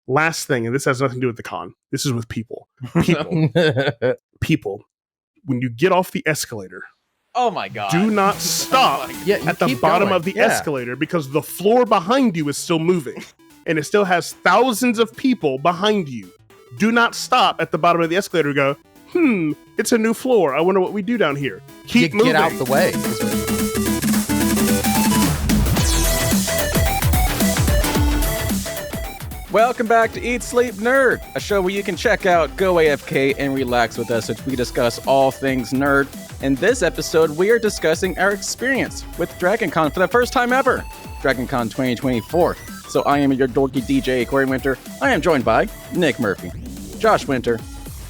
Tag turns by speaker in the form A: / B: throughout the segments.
A: Last thing, and this has nothing to do with the con. This is with people. People. When you get off the escalator,
B: oh my god!
A: Do not stop at the bottom of the escalator because the floor behind you is still moving, and it still has thousands of people behind you. Do not stop at the bottom of the escalator and go, it's a new floor. I wonder what we do down here. Keep moving.
C: Get out the way.
B: Welcome back to Eat, Sleep, Nerd, a show where you can check out, go AFK, and relax with us as we discuss all things nerd. In this episode, we are discussing our experience with DragonCon for the first time ever, DragonCon 2024. So I am your dorky DJ, Corey Winter. I am joined by Nick Murphy, Josh Winter,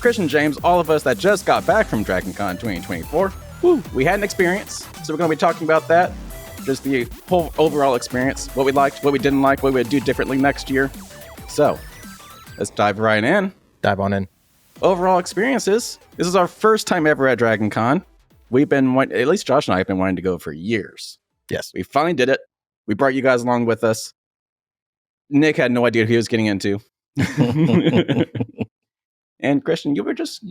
B: Christian James, all of us that just got back from DragonCon 2024. Woo, we had an experience, so we're going to be talking about that. Just the whole overall experience, what we liked, what we didn't like, what we would do differently next year. So, let's dive right in.
C: Dive on in.
B: Overall experiences. This is our first time ever at DragonCon. We've been, at least Josh and I have been wanting to go for years.
C: Yes.
B: We finally did it. We brought you guys along with us. Nick had no idea what he was getting into. And Christian, you were just,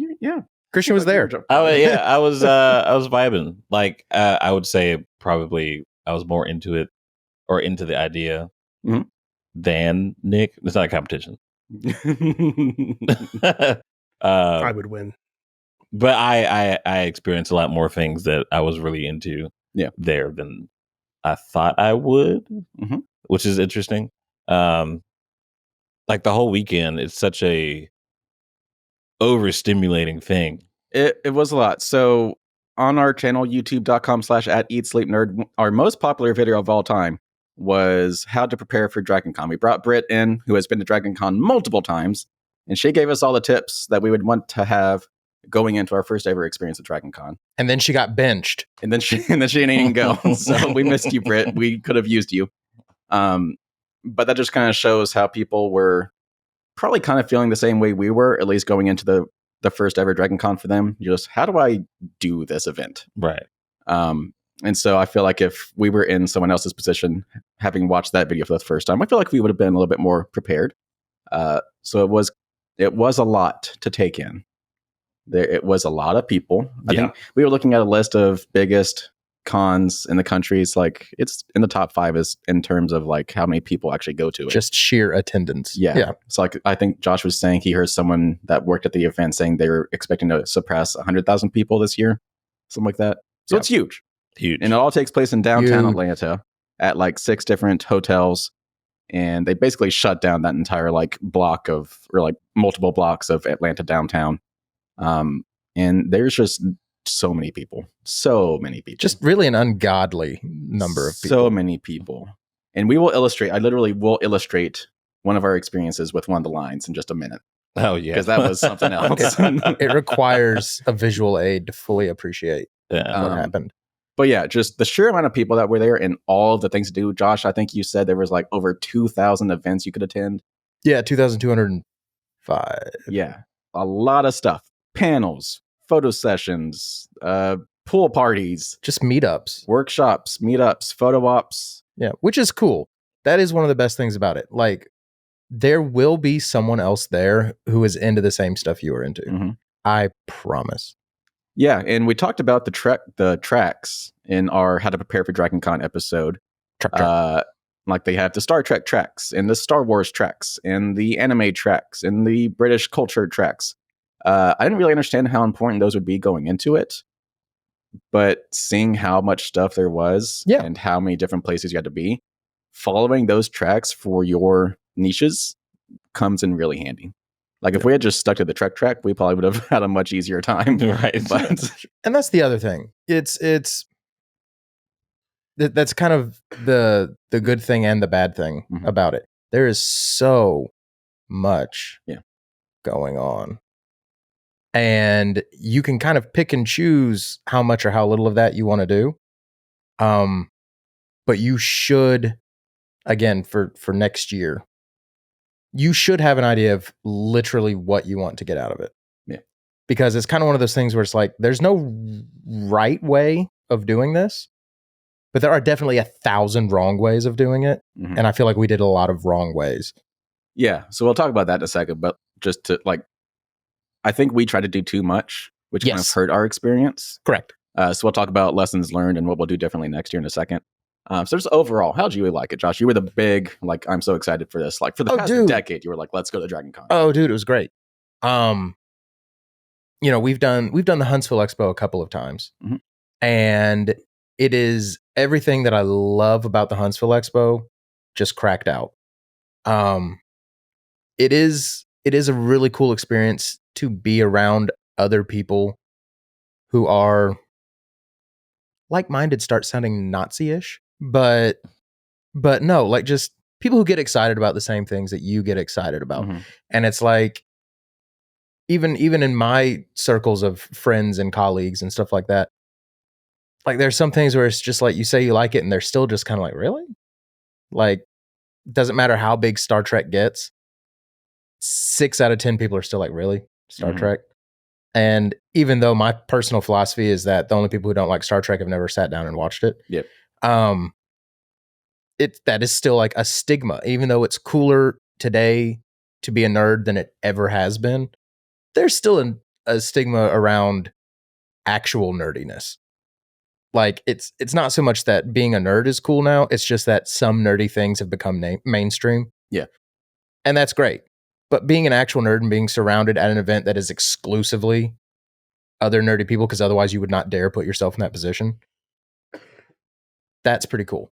C: Christian was there.
D: Oh yeah, I was vibing. Like I would say probably I was more into it or into the idea than Nick. It's not a competition.
A: I would win.
D: But I experienced a lot more things that I was really into there than I thought I would, which is interesting. Like the whole weekend, it's such a overstimulating thing.
B: It was a lot. So on our channel, youtube.com/@eatsleepnerd, our most popular video of all time was how to prepare for DragonCon. We brought Britt in, who has been to DragonCon multiple times, and she gave us all the tips that we would want to have going into our first ever experience at DragonCon.
C: And then she got benched.
B: And then she didn't even go. So we missed you, Britt. We could have used you. But that just kind of shows how people were probably kind of feeling the same way we were, at least going into the first ever DragonCon for them. Just, how do I do this event?
D: Right.
B: And so I feel like if we were in someone else's position, having watched that video for the first time, I feel like we would have been a little bit more prepared. So it was a lot to take in. It was a lot of people. I think we were looking at a list of biggest cons in the countries. Like, it's in the top 5 is in terms of like how many people actually go to it.
C: Just sheer attendance.
B: Yeah. So like, I think Josh was saying he heard someone that worked at the event saying they were expecting to surpass 100,000 people this year, something like that. So it's huge.
D: Huge.
B: And it all takes place in downtown Atlanta at like 6 different hotels. And they basically shut down that entire like block of, or like multiple blocks of Atlanta downtown. And there's just so many people. Just
C: really an ungodly number of people.
B: So many people. And I literally will illustrate one of our experiences with one of the lines in just a minute.
D: Oh, yeah.
B: Because that was something else.
C: It requires a visual aid to fully appreciate what happened.
B: But yeah, just the sheer amount of people that were there and all of the things to do. Josh, I think you said there was like over 2,000 events you could attend.
C: Yeah, 2,205.
B: Yeah, a lot of stuff. Panels, photo sessions, pool parties.
C: Just meetups.
B: Workshops, meetups, photo ops.
C: Yeah, which is cool. That is one of the best things about it. Like, there will be someone else there who is into the same stuff you are into. I promise.
B: Yeah, and we talked about the tracks in our How to Prepare for DragonCon episode. Like they have the Star Trek tracks and the Star Wars tracks and the anime tracks and the British culture tracks. I didn't really understand how important those would be going into it, but seeing how much stuff there was and how many different places you had to be, following those tracks for your niches comes in really handy. Like if we had just stuck to the Trek track, we probably would have had a much easier time.
D: Right.
B: But
C: and that's the other thing. That's kind of the good thing and the bad thing about it. There is so much going on. And you can kind of pick and choose how much or how little of that you want to do. But you should, again, for next year, you should have an idea of literally what you want to get out of it.
B: Yeah.
C: Because it's kind of one of those things where it's like, there's no right way of doing this, but there are definitely 1,000 wrong ways of doing it. And I feel like we did a lot of wrong ways.
B: Yeah, so we'll talk about that in a second, but just to I think we tried to do too much, which kind of hurt our experience.
C: Correct.
B: So we'll talk about lessons learned and what we'll do differently next year in a second. So just overall, how did you like it, Josh? You were the big, I'm so excited for this. For the past decade, you were like, let's go to Dragon Con.
C: Oh, dude, it was great. We've done the Huntsville Expo a couple of times, and it is everything that I love about the Huntsville Expo just cracked out. It is a really cool experience to be around other people who are like-minded. Start sounding Nazi-ish, but no, just people who get excited about the same things that you get excited about. And it's like, even in my circles of friends and colleagues and stuff like that, there's some things where it's just like, you say you like it and they're still just kind of like, really? Doesn't matter how big Star Trek gets, 6 out of 10 people are still like, really? Star Trek? And even though my personal philosophy is that the only people who don't like Star Trek have never sat down and watched it.
B: Yep.
C: That is still a stigma, even though it's cooler today to be a nerd than it ever has been. There's still a stigma around actual nerdiness. It's not so much that being a nerd is cool now. It's just that some nerdy things have become mainstream.
B: Yeah.
C: And that's great. But being an actual nerd and being surrounded at an event that is exclusively other nerdy people, because otherwise you would not dare put yourself in that position, that's pretty cool.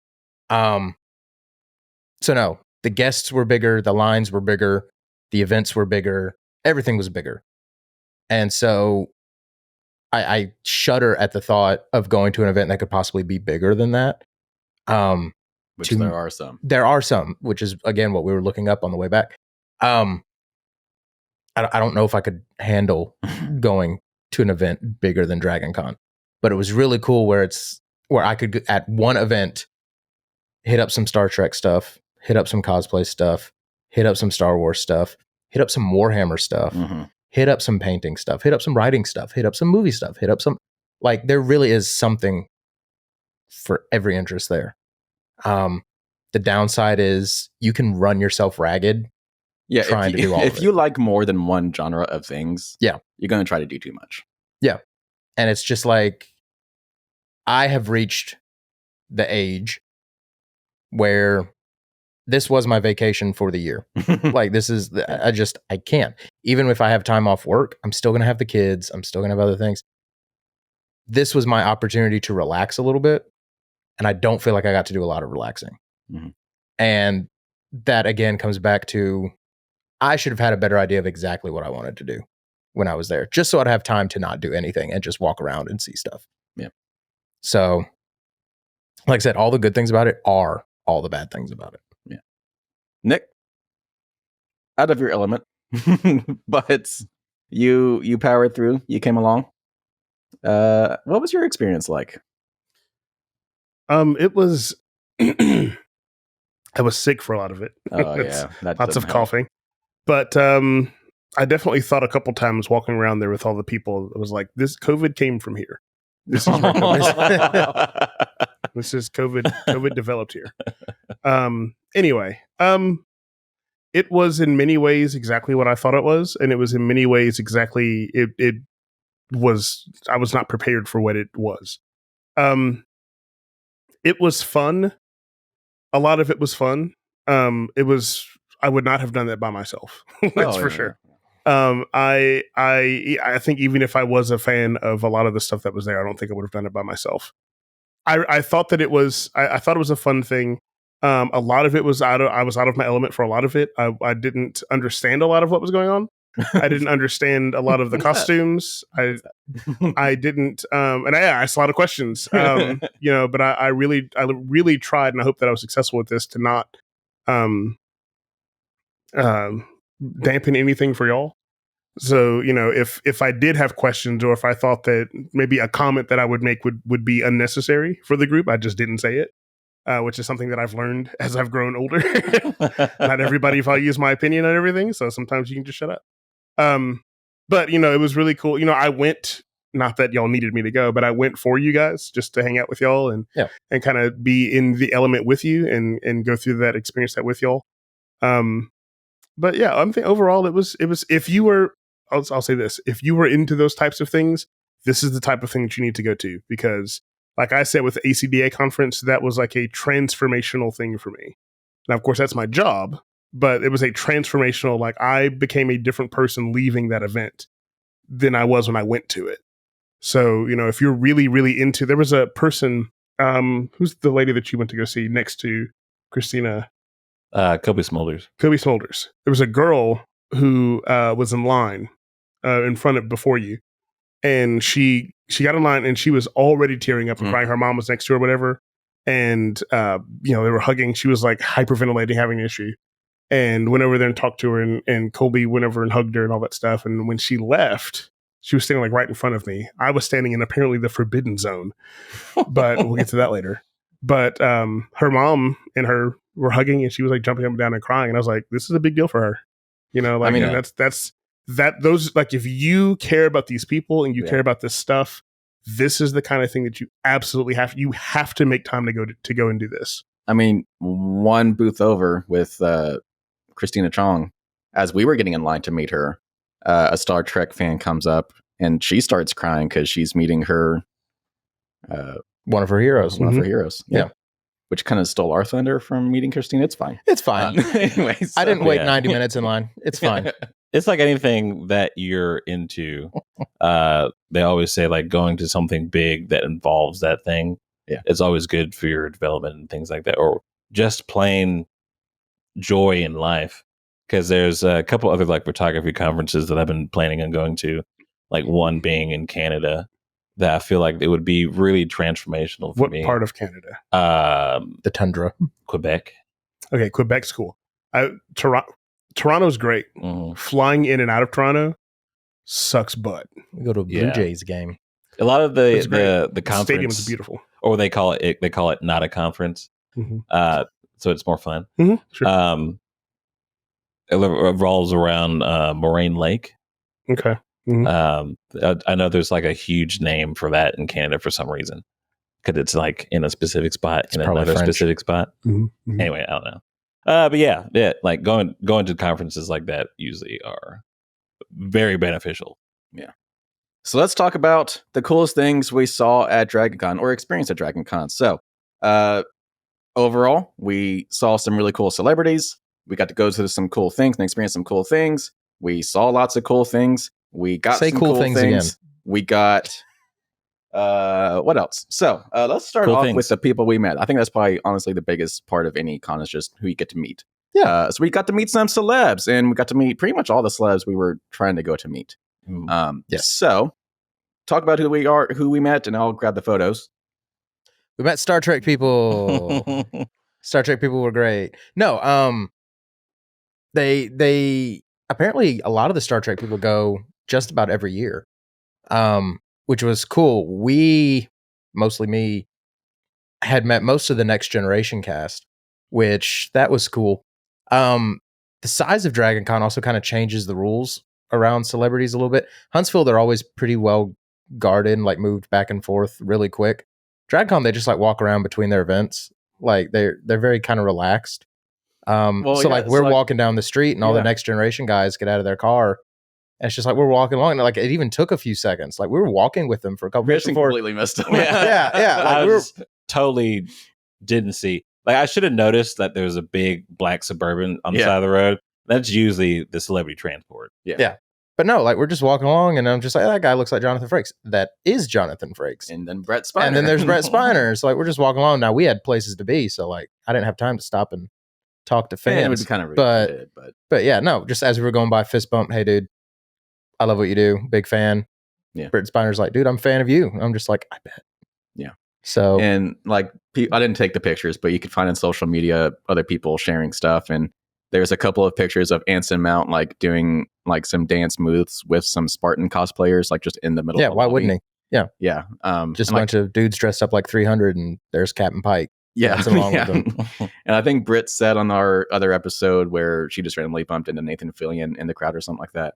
C: So no, the guests were bigger, the lines were bigger, the events were bigger, everything was bigger. And so I shudder at the thought of going to an event that could possibly be bigger than that.
B: Which there are some.
C: There are some, which is, again, what we were looking up on the way back. I don't know if I could handle going to an event bigger than Dragon Con, but it was really cool where I could, at one event, hit up some Star Trek stuff, hit up some cosplay stuff, hit up some Star Wars stuff, hit up some Warhammer stuff, hit up some painting stuff, hit up some writing stuff, hit up some movie stuff, hit up some, there really is something for every interest there. The downside is you can run yourself ragged trying to do all of it.
B: If you like more than one genre of things, you're going to try to do too much.
C: Yeah. And it's just I have reached the age where this was my vacation for the year. This is, I can't. Even if I have time off work, I'm still going to have the kids. I'm still going to have other things. This was my opportunity to relax a little bit. And I don't feel like I got to do a lot of relaxing. And that, again, comes back to, I should have had a better idea of exactly what I wanted to do when I was there, just so I'd have time to not do anything and just walk around and see stuff.
B: Yeah.
C: So, like I said, all the good things about it are all the bad things about it.
B: Yeah. Nick, out of your element, but you powered through. You came along. What was your experience like?
A: It was. I was sick for a lot of it.
B: Oh yeah,
A: lots of coughing. But I definitely thought a couple times walking around there with all the people, it was like, this COVID came from here. This is where this is COVID developed here. Anyway, it was in many ways exactly what I thought it was, and it was in many ways exactly it was. I was not prepared for what it was. It was fun. A lot of it was fun. It was. I would not have done that by myself. That's for sure. I think even if I was a fan of a lot of the stuff that was there, I don't think I would have done it by myself. I thought that it was. I thought it was a fun thing. A lot of it was I was out of my element for a lot of it. I didn't understand a lot of what was going on. I didn't understand a lot of the costumes. I didn't, and I asked a lot of questions. But I really tried, and I hope that I was successful with this to not dampen anything for y'all. So, if I did have questions, or if I thought that maybe a comment that I would make would be unnecessary for the group, I just didn't say it, which is something that I've learned as I've grown older. Not everybody values my opinion on everything, so sometimes you can just shut up. But it was really cool. I went, not that y'all needed me to go, but I went for you guys just to hang out with y'all and kind of be in the element with you and go through that experience that with y'all. But yeah, I'm thinking overall it was if you were, I'll say this, if you were into those types of things, this is the type of thing that you need to go to, because like I said with the ACDA conference, that was like a transformational thing for me. Now, of course, that's my job, but it was a transformational, like I became a different person leaving that event than I was when I went to it. So, if you're really, really into, there was a person, who's the lady that you went to go see next to Christina?
D: Cobie Smulders.
A: Cobie Smulders. There was a girl who was in line in front of before you, and she got in line and she was already tearing up and crying. Her mom was next to her, or whatever, and they were hugging. She was like hyperventilating, having an issue, and went over there and talked to her, and Cobie went over and hugged her and all that stuff. And when she left, she was standing like right in front of me. I was standing in apparently the forbidden zone, but we'll get to that later. But her mom and her were hugging, and she was like jumping up and down and crying. And I was like, this is a big deal for her. Those, like, if you care about these people and you care about this stuff, this is the kind of thing that you absolutely have to make time to go and do this.
B: I mean, one booth over with Christina Chong, as we were getting in line to meet her, a Star Trek fan comes up and she starts crying because she's meeting her
C: one of her heroes.
B: One of her heroes.
C: Yeah.
B: Which kind of stole our thunder from meeting Christine. It's fine.
C: It's fine.
B: Anyways,
C: I didn't wait 90 minutes in line. It's fine.
D: It's like anything that you're into. They always say, like, going to something big that involves that thing.
B: Yeah.
D: It's always good for your development and things like that. Or just plain joy in life. Because there's a couple other like photography conferences that I've been planning on going to. Like one being in Canada, that I feel like it would be really transformational for me.
A: What part of Canada?
C: The tundra.
D: Quebec.
A: Okay, Quebec's cool. Toronto's great. Flying in and out of Toronto sucks butt.
C: We go to a Blue Jays game.
D: A lot of the conference,
A: the stadium is beautiful.
D: Or they call it not a conference. So it's more fun.
A: Sure.
D: It revolves around Moraine Lake.
A: Okay.
D: I know there's like a huge name for that in Canada for some reason, because it's like in a specific spot,
C: it's
D: in another
C: French.
D: Specific spot. Anyway, I don't know. But yeah, like going to conferences like that usually are very beneficial.
B: Yeah. So let's talk about the coolest things we saw at DragonCon or experienced at DragonCon. So overall, we saw some really cool celebrities. We got to go to some cool things and experience some cool things. We saw lots of cool things. We got some cool things again. We got what else? So let's start off with the people we met. I think that's probably honestly the biggest part of any con is just who you get to meet.
C: Yeah.
B: So we got to meet some celebs, and we got to meet pretty much all the celebs we were trying to go to meet. So talk about who we met, and I'll grab the photos.
C: We met Star Trek people. Star Trek people were great. No, they apparently a lot of the Star Trek people go just about every year, which was cool. We, mostly me, had met most of the Next Generation cast, which that was cool. The size of DragonCon also kind of changes the rules around celebrities a little bit. Huntsville, they're always pretty well guarded, like moved back and forth really quick. DragonCon, they just like walk around between their events. Like they're very kind of relaxed. We're walking down the street and all the Next Generation guys get out of their car. And it's just like we're walking along, and like it even took a few seconds. Like we were walking with them for a couple minutes before.
B: Completely missed them.
C: Yeah. Like
D: I totally didn't see. Like I should have noticed that there was a big black Suburban on the side of the road. That's usually the celebrity transport.
C: Yeah. But no, like we're just walking along, and I'm just like, that guy looks like Jonathan Frakes. That is Jonathan Frakes.
B: And then Brett Spiner.
C: And then there's Brett Spiner. So like we're just walking along. Now we had places to be, so like I didn't have time to stop and talk to fans.
B: It would be kind of rude,
C: but yeah, no, just as we were going by, fist bump, hey dude, I love what you do, big fan.
B: Yeah.
C: Brett Spiner's like, dude, I'm a fan of you. I'm just like, I bet.
B: Yeah.
C: So
B: and like I didn't take the pictures, but you could find on social media other people sharing stuff, and there's a couple of pictures of Anson Mount like doing like some dance moves with some Spartan cosplayers, like just in the middle.
C: Yeah, why wouldn't he? Yeah.
B: Yeah.
C: Just a bunch of dudes dressed up like 300, and there's Captain Pike.
B: Yeah.
C: Nothing wrong with them.
B: And I think Britt said on our other episode where she just randomly bumped into Nathan Fillion in the crowd or something like that.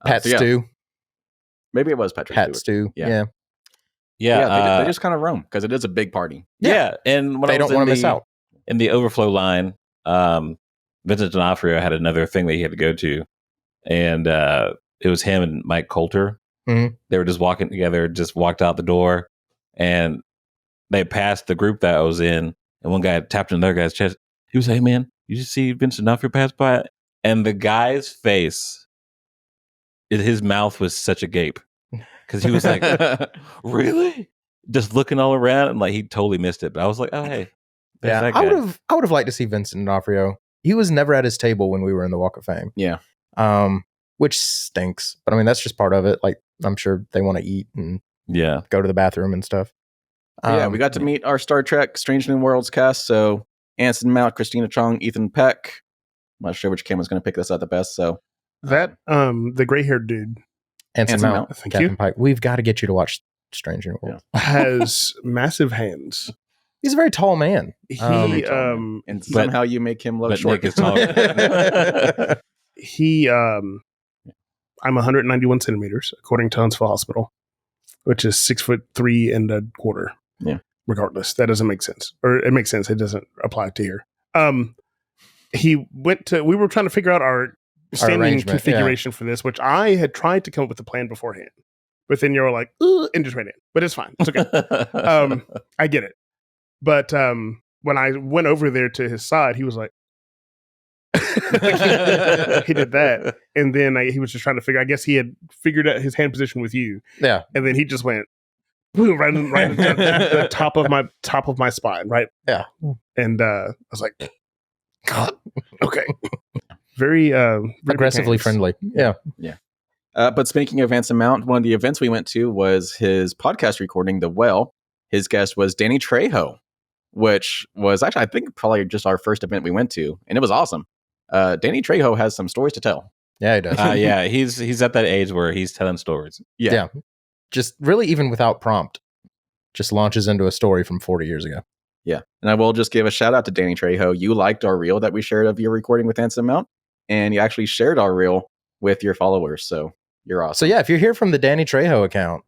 C: Pat Stew.
B: Maybe it was Pat
C: Stew.
B: Yeah. They just kind of roam because it is a big party.
D: Yeah. And when
C: they don't want to miss out.
D: In the overflow line, Vincent D'Onofrio had another thing that he had to go to, and it was him and Mike Coulter.
C: Mm-hmm.
D: They were just walking together, just walked out the door, and they passed the group that I was in, and one guy tapped another guy's chest. He was like, "Hey, man, you just see Vincent D'Onofrio pass by?" And the guy's face, his mouth was such a gape because he was like, "Really?" Just looking all around, and like he totally missed it. But I was like, "Oh, hey."
C: Yeah, I would have liked to see Vincent D'Onofrio. He was never at his table when we were in the Walk of Fame.
B: Yeah.
C: Which stinks. But I mean, that's just part of it. Like, I'm sure they want to eat and go to the bathroom and stuff.
B: We got to meet our Star Trek Strange New Worlds cast. So Anson Mount, Christina Chong, Ethan Peck. I'm not sure which camera's going to pick this out the best. So
A: that the gray-haired dude,
C: Anson Mount,
A: thank
C: Captain
A: you.
C: Pike. We've got to get you to watch Strange New Worlds.
A: Has massive hands.
C: He's a very tall man.
B: And somehow you make him look short.
D: Nick is taller.
A: I'm 191 centimeters, according to Huntsville Hospital, which is 6'3.25".
B: Yeah.
A: Regardless, that doesn't make sense, or it makes sense. It doesn't apply to here. We were trying to figure out our standing configuration for this, which I had tried to come up with a plan beforehand, but then you're like, and just ran in. But it's fine. It's okay. I get it. But when I went over there to his side, he was like, he did that, and then he was just trying to figure. I guess he had figured out his hand position with you.
C: Yeah,
A: and then he just went boom, right at the top of my spine, right?
C: Yeah,
A: and I was like, God, okay, very
C: aggressively friendly. Yeah.
B: But speaking of Anson Mount, one of the events we went to was his podcast recording, The Well. His guest was Danny Trejo, which was actually, I think, probably just our first event we went to, and it was awesome. Danny Trejo has some stories to tell.
C: Yeah, he does.
D: Yeah, he's at that age where he's telling stories.
C: Yeah. Just really, even without prompt, just launches into a story from 40 years ago.
B: Yeah. And I will just give a shout out to Danny Trejo. You liked our reel that we shared of your recording with Anson Mount, and you actually shared our reel with your followers. So you're awesome.
C: So yeah, if you're here from the Danny Trejo account,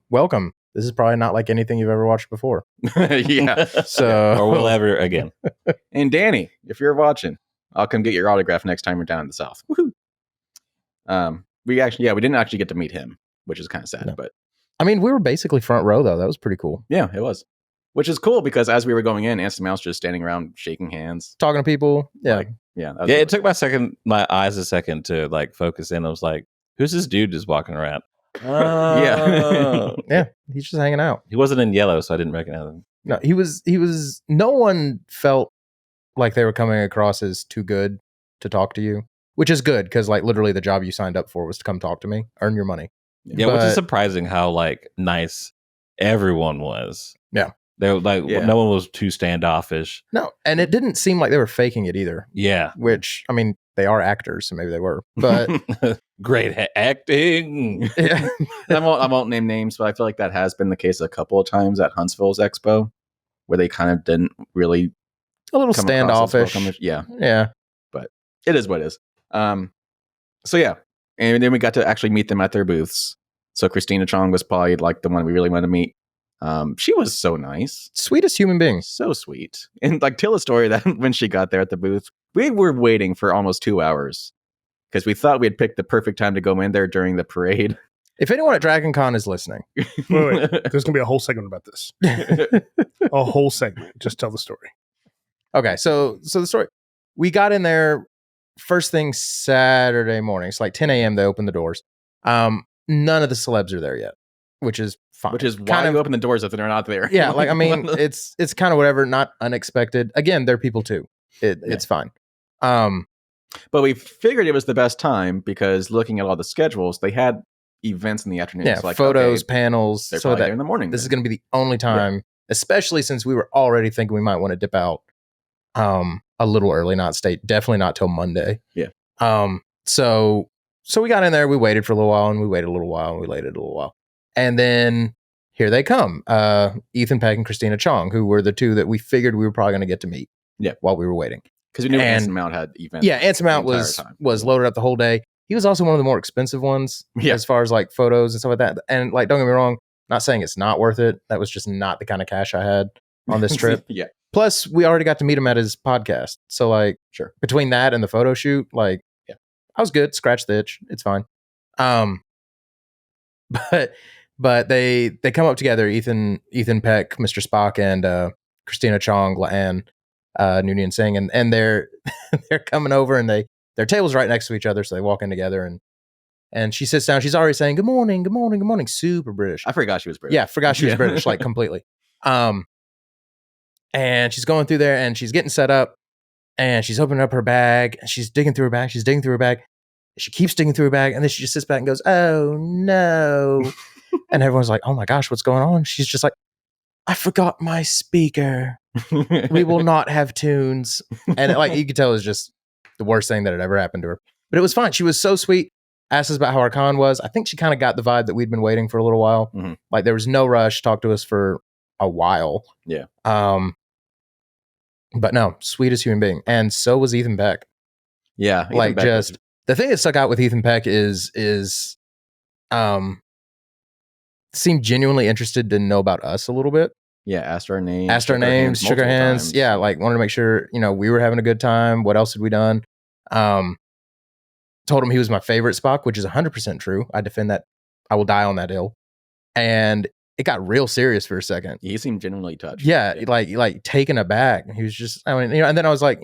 C: welcome. This is probably not like anything you've ever watched before.
B: Yeah.
C: So
D: or will ever again.
B: And Danny, if you're watching, I'll come get your autograph next time you're down in the South. Woohoo. We didn't actually get to meet him, which is kind of sad. No. But
C: I mean, we were basically front row though. That was pretty cool.
B: Yeah, it was. Which is cool because as we were going in, Anson Mount's just standing around shaking hands,
C: talking to people. Yeah,
B: really
D: it took my eyes a second to like focus in. I was like, "Who's this dude just walking around?"
C: Yeah, he's just hanging out.
D: He wasn't in yellow, so I didn't recognize him.
C: No, he was. No one felt like they were coming across as too good to talk to you, which is good because like literally the job you signed up for was to come talk to me, earn your money.
D: Yeah, which is surprising how like nice everyone was.
C: Yeah.
D: They were like, no one was too standoffish.
C: No, and it didn't seem like they were faking it either.
D: Yeah.
C: Which, I mean, they are actors, so maybe they were. But
D: great acting.
C: Yeah.
B: I won't name names, but I feel like that has been the case a couple of times at Huntsville's Expo, where they kind of didn't really
C: a little standoffish.
B: Yeah. But it is what it is. So yeah. And then we got to actually meet them at their booths. So Christina Chong was probably like the one we really wanted to meet. She was so nice.
C: Sweetest human being.
B: So sweet. And like tell a story that when she got there at the booth, we were waiting for almost 2 hours because we thought we had picked the perfect time to go in there during the parade.
C: If anyone at Dragon Con is listening.
A: Wait. There's going to be a whole segment about this. A whole segment. Just tell the story.
C: Okay. So the story. We got in there first thing Saturday morning. It's like 10 a.m. They open the doors. None of the celebs are there yet, which is fine.
B: Which is why you open the doors if they're not there.
C: Yeah, like I mean, it's kind of whatever, not unexpected. Again, they're people too. It's fine.
B: But we figured it was the best time because looking at all the schedules, they had events in the afternoon.
C: Yeah, like, photos, panels.
B: They're probably there in the morning.
C: This is going to be the only time, especially since we were already thinking we might want to dip out a little early, definitely not till Monday.
B: Yeah.
C: So we got in there, we waited for a little while, and we waited a little while, and we waited a little while. And then here they come, Ethan Peck and Christina Chong, who were the two that we figured we were probably going to get to meet while we were waiting.
B: Because we knew Anson Mount had events.
C: Yeah, Anson Mount was loaded up the whole day. He was also one of the more expensive ones as far as like photos and stuff like that. And like, don't get me wrong, not saying it's not worth it. That was just not the kind of cash I had on this trip.
B: Yeah.
C: Plus, we already got to meet him at his podcast. So, like,
B: Sure.
C: between that and the photo shoot, like,
B: Yeah.
C: I was good. Scratch the itch. It's fine. But they come up together. Ethan Peck, Mr. Spock, and Christina Chong and Noonien Singh, and they're they're coming over, and their tables right next to each other, so they walk in together, and she sits down. She's already saying good morning, good morning, good morning. Super British.
B: I forgot she was British.
C: Yeah, forgot she was British, like completely. And she's going through there, and she's getting set up, and she's opening up her bag, and she's digging through her bag. She's digging through her bag. She keeps digging through her bag, and then she just sits back and goes, "Oh no!" And everyone's like, "Oh my gosh, what's going on?" She's just like, "I forgot my speaker. We will not have tunes." And like you could tell, it was just the worst thing that had ever happened to her. But it was fine. She was so sweet. Asked us about how our con was. I think she kind of got the vibe that we'd been waiting for a little while.
B: Mm-hmm.
C: Like there was no rush. Talked to us for a while.
B: Yeah.
C: But no, sweetest human being. And so was Ethan Peck.
B: Yeah.
C: Like just the thing that stuck out with Ethan Peck is seemed genuinely interested to know about us a little bit.
B: Yeah, asked our names,
C: shook our hands.
B: Times.
C: Yeah, like wanted to make sure, we were having a good time. What else had we done? Told him he was my favorite Spock, which is 100% true. I defend that. I will die on that hill. And it got real serious for a second.
B: He seemed genuinely touched.
C: Yeah, like taken aback. He was just, and then I was like,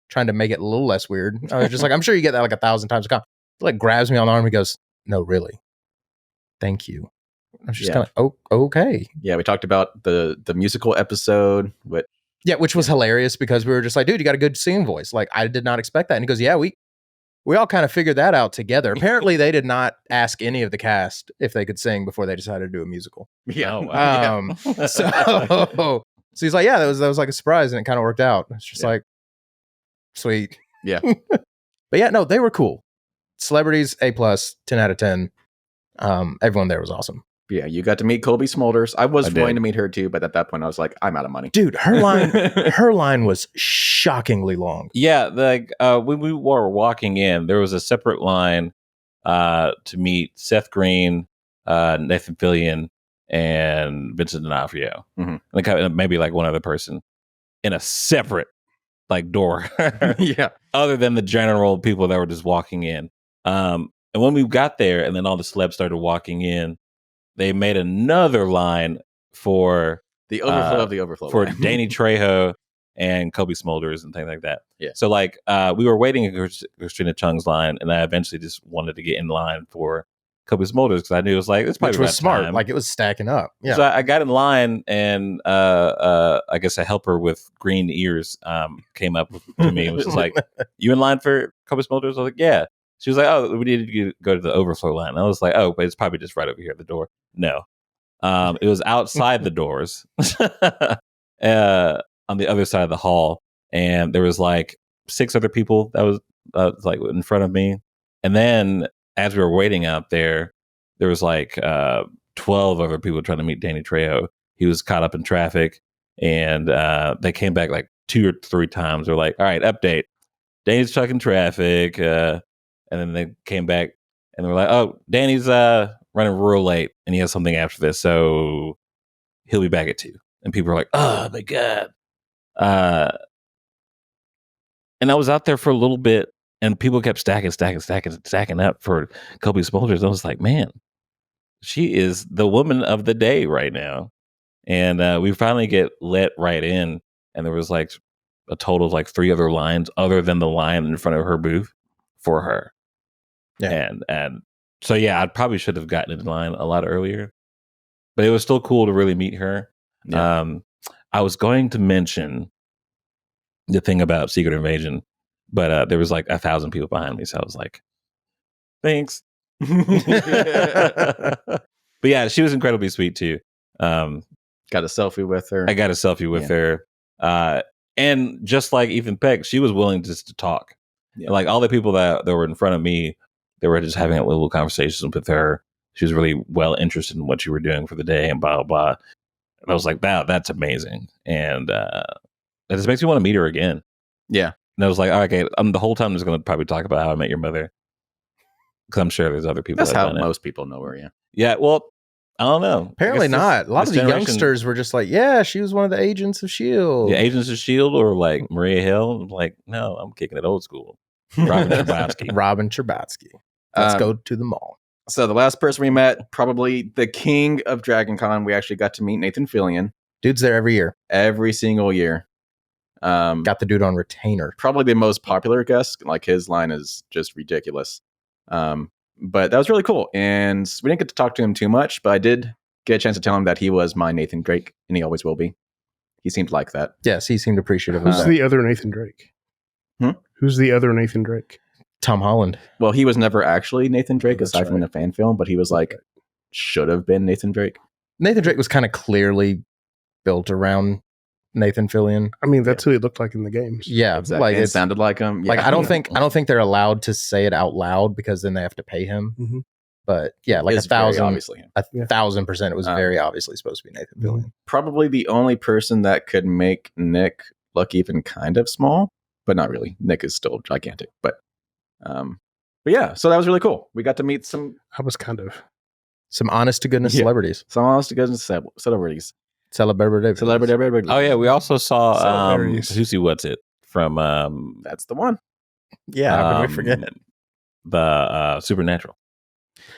C: trying to make it a little less weird. I was just like, I'm sure you get that like 1,000 times a con. He like grabs me on the arm. He goes, "No, really. Thank you." I was just kind of, "Oh, okay."
B: Yeah, we talked about the musical episode.
C: Which was hilarious because we were just like, "Dude, you got a good singing voice." Like, I did not expect that. And he goes, "Yeah, we all kind of figured that out together." Apparently, they did not ask any of the cast if they could sing before they decided to do a musical.
B: Yeah. Oh, wow.
C: So he's like, "Yeah, that was like a surprise," and it kind of worked out. It's just like, sweet.
B: Yeah.
C: But yeah, no, they were cool. Celebrities, A+, 10 out of 10. Everyone there was awesome.
B: Yeah, you got to meet Cobie Smulders. I was going to meet her too, but at that point I was like, I'm out of money.
C: Dude, her line was shockingly long.
D: Yeah, when we were walking in, there was a separate line to meet Seth Green, Nathan Fillion, and Vincent D'Onofrio. Mm-hmm. And maybe like one other person in a separate door.
B: Yeah.
D: Other than the general people that were just walking in. And when we got there and then all the celebs started walking in, they made another line for
B: the overflow of the overflow
D: for Danny Trejo and Cobie Smulders and things like that.
B: Yeah.
D: So we were waiting for Christina Chong's line, and I eventually just wanted to get in line for Cobie Smulders because I knew it was it's probably
C: which was smart.
D: time.
C: Like it was stacking up. Yeah.
D: So I got in line, and I guess a helper with green ears came up to me and was just like, "You in line for Cobie Smulders?" I was like, "Yeah." She was like, "Oh, we need to go to the overflow line." And I was like, "Oh, but it's probably just right over here at the door." No, it was outside the doors on the other side of the hall, and there was 6 other people that was in front of me. And then as we were waiting out there, there was 12 other people trying to meet Danny Trejo. He was caught up in traffic, and they came back 2 or 3 times. They're like, "All right, update. Danny's stuck in traffic." And then they came back and they were like, "Oh, Danny's running real late and he has something after this, so he'll be back at 2." And people were like, "Oh my God." And I was out there for a little bit and people kept stacking up for Cobie Smulders. I was like, man, she is the woman of the day right now. And we finally get let right in. And there was a total of 3 other lines other than the line in front of her booth for her. Yeah. And so, yeah, I probably should have gotten in line a lot earlier, but it was still cool to really meet her. Yeah. I was going to mention the thing about Secret Invasion, but there was 1,000 people behind me. So I was like, thanks. But yeah, she was incredibly sweet too.
B: Got a selfie with her.
D: I got a selfie with her. And just like Ethan Peck, she was willing just to talk. Yeah. All the people that were in front of me, they were just having a little conversation with her. She was really well interested in what you were doing for the day and blah, blah, blah. And I was like, wow, that's amazing. And it just makes me want to meet her again.
B: Yeah.
D: And I was like, okay, the whole time I'm just going to probably talk about How I Met Your Mother. Because I'm sure there's other people.
B: That's how most people know her, yeah.
D: Yeah, well, I don't know.
C: Apparently not. A lot of the youngsters were just like, yeah, she was one of the agents of S.H.I.E.L.D.
D: Yeah, Agents of S.H.I.E.L.D. or like Maria Hill. Like, no, I'm kicking it old school. Robin Cherbatsky.
C: Robin Cherbatsky. Let's go to the mall.
B: So the last person we met, probably the king of Dragon Con, we actually got to meet Nathan Fillion.
C: Dude's there every year.
B: Every single year.
C: Got the dude on retainer.
B: Probably the most popular guest. Like, his line is just ridiculous. But that was really cool. And we didn't get to talk to him too much, but I did get a chance to tell him that he was my Nathan Drake, and he always will be. He seemed like that.
C: Yes, he seemed appreciative of
A: Who's
C: that.
A: the other Nathan Drake? Who's the other Nathan Drake?
C: Tom Holland.
B: Well, he was never actually Nathan Drake, aside from in a fan film, but he was like, should have been Nathan Drake.
C: Nathan Drake was kind of clearly built around Nathan Fillion.
A: I mean, that's who he looked like in the games.
C: Yeah,
B: Exactly.
C: like
B: It sounded like him. Yeah.
C: Like I don't think they're allowed to say it out loud because then they have to pay him.
A: Mm-hmm.
C: But yeah, like
B: It's very obviously him.
C: 1,000%, it was very obviously supposed to be Nathan Fillion.
B: Probably the only person that could make Nick look even kind of small, but not really. Nick is still gigantic. But yeah, so that was really cool. We got to meet some
C: honest to goodness celebrities.
B: Some honest to goodness celebrities.
C: Celebrity.
D: Oh yeah, we also saw Who's What's It from
B: that's the one.
C: Yeah, how could we forget
D: the Supernatural.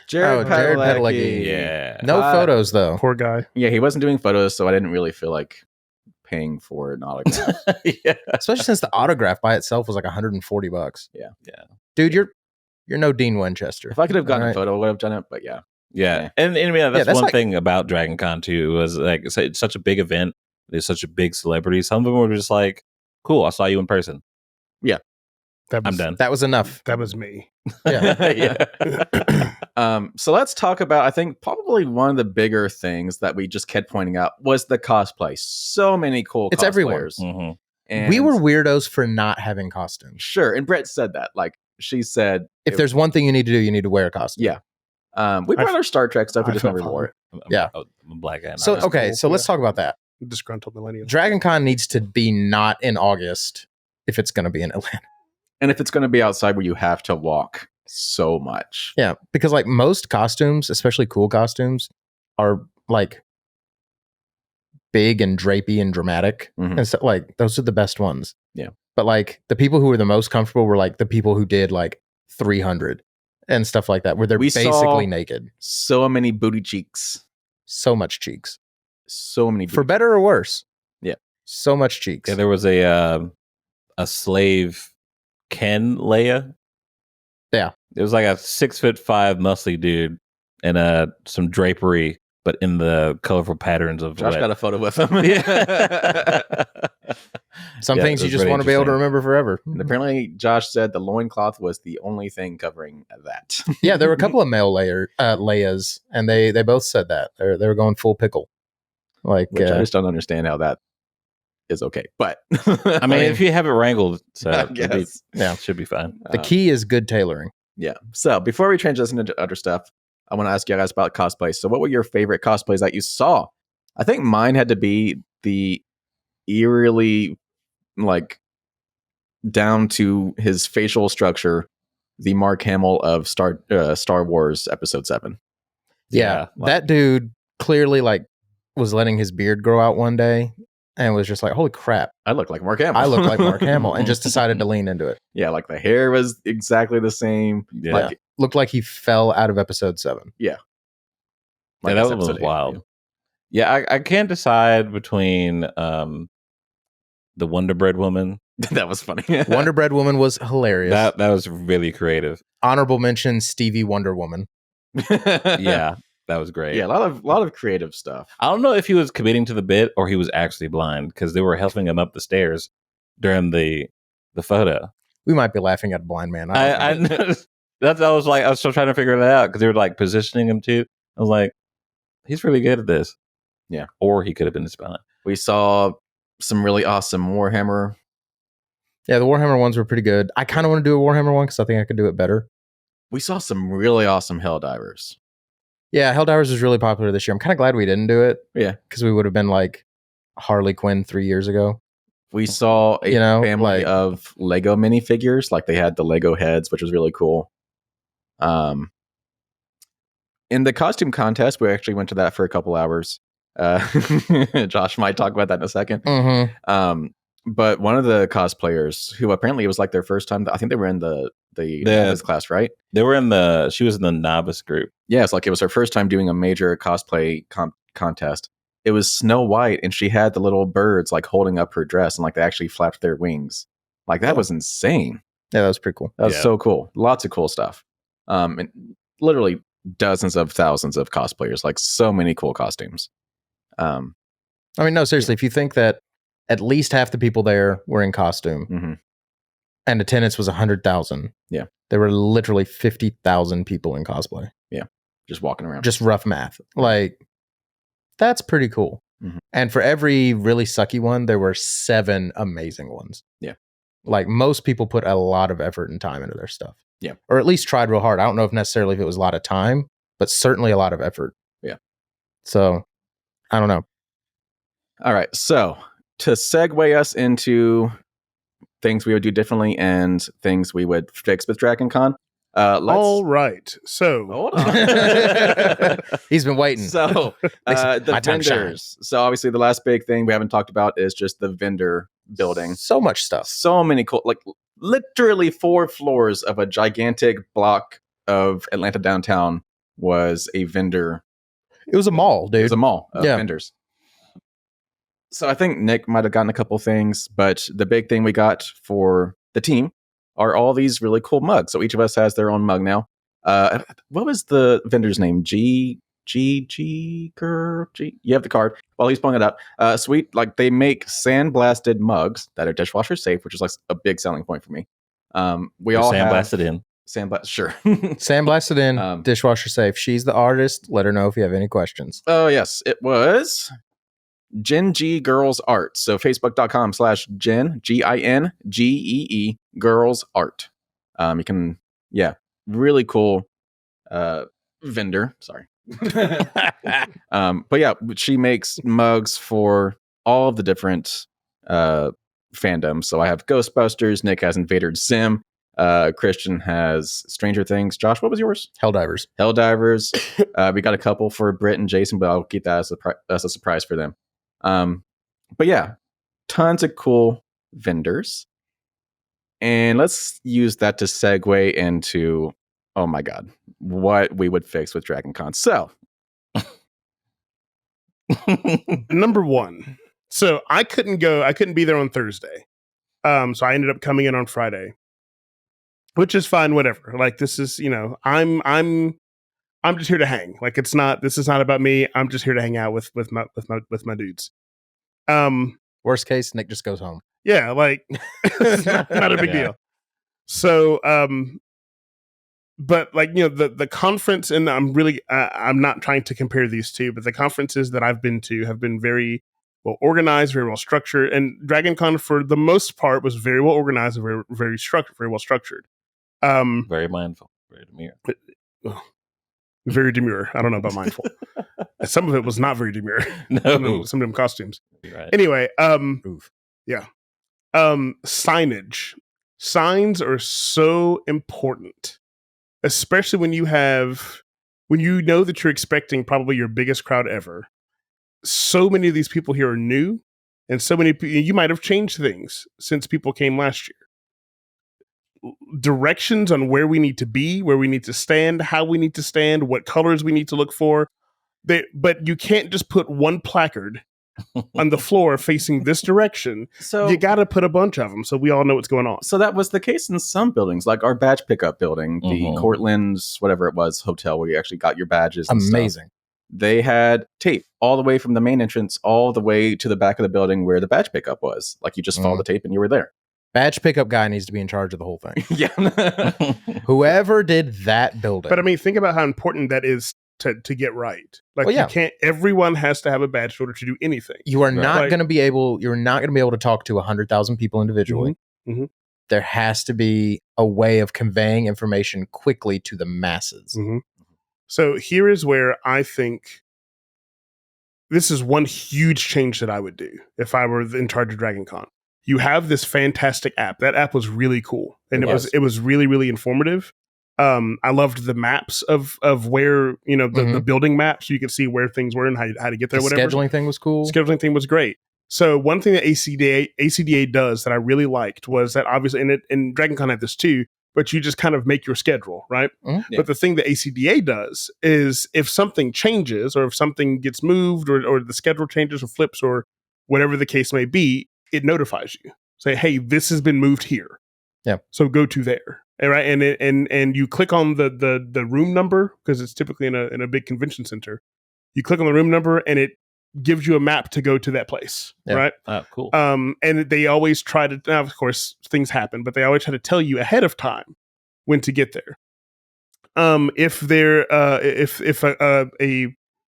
C: Jared Padalecki.
D: Yeah.
C: No photos though.
A: Poor guy.
B: Yeah, he wasn't doing photos, so I didn't really feel like paying for an autograph.
D: Yeah.
C: Especially since the autograph by itself was like $140.
B: Yeah.
C: Dude, you're no Dean Winchester.
B: If I could have gotten a photo, I would have done it, but yeah.
D: Yeah. And that's one thing about Dragon Con too, was like it's such a big event. There's such a big celebrity. Some of them were just like, cool, I saw you in person.
B: Yeah.
D: I'm done.
C: That was enough.
A: That was me.
C: Yeah.
B: So let's talk about, I think, probably one of the bigger things that we just kept pointing out was the cosplay. So many cool
C: it's
B: cosplayers.
C: Everywhere.
D: Mm-hmm.
B: And
C: we were weirdos for not having costumes.
B: Sure. And Brett said that. Like, she said,
C: if there's one thing you need to do, you need to wear a costume.
B: Yeah. We brought our Star Trek stuff. We just never wore it.
C: Yeah.
D: I'm a black guy.
C: So, okay. So let's talk about that.
A: Disgruntled millennial.
C: Dragon Con needs to be not in August if it's going to be in Atlanta.
B: And if it's going to be outside where you have to walk so much.
C: Yeah. Because like most costumes, especially cool costumes, are like big and drapey and dramatic.
B: Mm-hmm.
C: And so like those are the best ones.
B: Yeah.
C: But like the people who were the most comfortable were like the people who did like 300 and stuff like that, where they're basically naked.
B: So many booty cheeks.
C: So much cheeks.
B: So many.
C: For better or worse.
B: Yeah.
C: So much cheeks.
D: Yeah, there was a slave Ken Leia.
C: Yeah.
D: It was like a 6'5" muscly dude and some drapery, but in the colorful patterns of
B: Josh got a photo with him.
D: Yeah.
C: Some things you just want to be able to remember forever.
B: And apparently, Josh said the loincloth was the only thing covering that.
C: Yeah, there were a couple of male Leias, and they both said that. They were going full pickle. Like,
B: which I just don't understand how that is okay. But
D: I mean, if you have it wrangled, so
B: it
D: should be fine.
C: The key is good tailoring.
B: Yeah. So before we transition into other stuff, I want to ask you guys about cosplay. So what were your favorite cosplays that you saw? I think mine had to be the eerily, like, down to his facial structure, the Mark Hamill of Star Wars Episode 7.
C: Yeah, that dude clearly like was letting his beard grow out one day and was just like, holy crap,
B: I look like Mark Hamill.
C: I look like Mark Hamill, and just decided to lean into it.
B: Yeah, like the hair was exactly the same.
D: Yeah.
B: Like,
C: looked like he fell out of Episode 7.
B: Yeah.
D: Like that was wild. Yeah, I can't decide between the Wonder Bread woman.
B: That was funny.
C: Wonder Bread Woman was hilarious.
D: That was really creative.
C: Honorable mention, Stevie Wonder Woman.
D: Yeah, that was great.
B: Yeah, a lot of creative stuff.
D: I don't know if he was committing to the bit or he was actually blind, because they were helping him up the stairs during the photo.
C: We might be laughing at a blind man.
D: I was still trying to figure that out, because they were like positioning him too. I was like, he's really good at this.
B: Yeah.
D: Or he could have been blind.
B: We saw some really awesome Warhammer.
C: Yeah, the Warhammer ones were pretty good. I kind of want to do a Warhammer one because I think I could do it better.
B: We saw some really awesome Helldivers.
C: Yeah, Helldivers was really popular this year. I'm kind of glad we didn't do it.
B: Yeah.
C: Because we would have been like Harley Quinn 3 years ago.
B: We saw a family of Lego minifigures. Like, they had the Lego heads, which was really cool. in the costume contest, we actually went to that for a couple hours. Josh might talk about that in a second.
C: Mm-hmm.
B: But one of the cosplayers, who apparently it was like their first time, I think they were in the novice class, right?
D: She was in the novice group.
B: Yeah, it's like it was her first time doing a major cosplay contest. It was Snow White, and she had the little birds like holding up her dress, and like they actually flapped their wings. Like that was insane.
C: Yeah, that was pretty cool.
B: That was so cool. Lots of cool stuff. And literally dozens of thousands of cosplayers, like so many cool costumes.
C: I mean, no, seriously, if you think that at least half the people there were in costume and attendance was 100,000.
B: Yeah.
C: There were literally 50,000 people in cosplay.
B: Yeah. Just walking around.
C: Just rough math. Like, that's pretty cool. And for every really sucky one, there were 7 amazing ones.
B: Yeah.
C: Like, most people put a lot of effort and time into their stuff.
B: Yeah.
C: Or at least tried real hard. I don't know if necessarily if it was a lot of time, but certainly a lot of effort.
B: Yeah.
C: So, I don't know.
B: All right. So, to segue us into things we would do differently and things we would fix with Dragon Con.
A: All right. So
B: hold on.
C: He's been waiting.
B: So the vendors. So obviously the last big thing we haven't talked about is just the vendor building.
C: So much stuff.
B: So many cool, like literally 4 floors of a gigantic block of Atlanta downtown was a vendor.
C: It was a mall, dude.
B: It was a mall of vendors. So I think Nick might have gotten a couple things, but the big thing we got for the team are all these really cool mugs. So each of us has their own mug now. What was the vendor's name? G. You have the card. While he's pulling it up. Sweet. Like they make sandblasted mugs that are dishwasher safe, which is like a big selling point for me. We all
D: sandblasted in.
B: Sure.
C: Sandblasted in, dishwasher safe. She's the artist. Let her know if you have any questions.
B: Oh, yes. It was Gen G Girls Art. So facebook.com/Gen, GINGEE Girls Art. You can, really cool vendor. Sorry. But yeah, she makes mugs for all of the different fandoms. So I have Ghostbusters, Nick has Invader Zim, Christian has Stranger Things. Josh, what was yours?
C: Helldivers.
B: We got a couple for Britt and Jason, but I'll keep that as a surprise for them. But yeah, tons of cool vendors. And let's use that to segue into, oh my God, what we would fix with Dragon Con. So,
A: number 1. So I couldn't be there on Thursday. So I ended up coming in on Friday, which is fine, whatever. Like this is, I'm just here to hang. Like this is not about me. I'm just here to hang out with my dudes.
C: Worst case, Nick just goes home.
A: Yeah, like it's not a big deal. So, but like the conference, and I'm not trying to compare these two, but the conferences that I've been to have been very well organized, very well structured, and Dragon Con for the most part was very well organized and very very structured, very well structured.
D: Very mindful, very demure.
A: Very demure. I don't know about mindful. Some of it was not very demure.
D: No,
A: some of them costumes.
D: Right.
A: Anyway, yeah. Signage. Signs are so important, especially when you know that you're expecting probably your biggest crowd ever. So many of these people here are new, and so many you might have changed things since people came last year. Directions on where we need to be, where we need to stand, how we need to stand, what colors we need to look for. But you can't just put one placard on the floor facing this direction. So you got to put a bunch of them so we all know what's going on.
B: So that was the case in some buildings, like our badge pickup building, the Cortland's, whatever it was, hotel where you actually got your badges.
C: Amazing.
B: Stuff. They had tape all the way from the main entrance all the way to the back of the building where the badge pickup was. Like you just followed the tape and you were there.
C: Badge pickup guy needs to be in charge of the whole thing.
B: Yeah.
C: Whoever did that building.
A: But I mean, think about how important that is to get right. Like you can't, everyone has to have a badge in order to do anything.
C: You are not going to be able, to talk to 100,000 people individually.
A: Mm-hmm.
C: There has to be a way of conveying information quickly to the masses.
A: Mm-hmm. So here is where I think this is one huge change that I would do if I were in charge of Dragon Con. You have this fantastic app. That app was really cool. And it was really, really informative. I loved the maps of where, the building maps. You could see where things were and how to get there.
C: The
A: whatever.
C: scheduling thing was cool.
A: Scheduling thing was great. So one thing that ACDA does that I really liked was that obviously, and Dragon Con had this too, but you just kind of make your schedule, right?
C: Mm-hmm.
A: Yeah. But the thing that ACDA does is if something changes or if something gets moved or the schedule changes or flips or whatever the case may be, it notifies you. Say, hey, this has been moved here.
C: Yeah.
A: So go to there. Right. And you click on the room number because it's typically in a big convention center. You click on the room number and it gives you a map to go to that place. Yeah. Right.
D: Oh, cool.
A: And they always try to, now of course things happen, but they always try to tell you ahead of time when to get there. If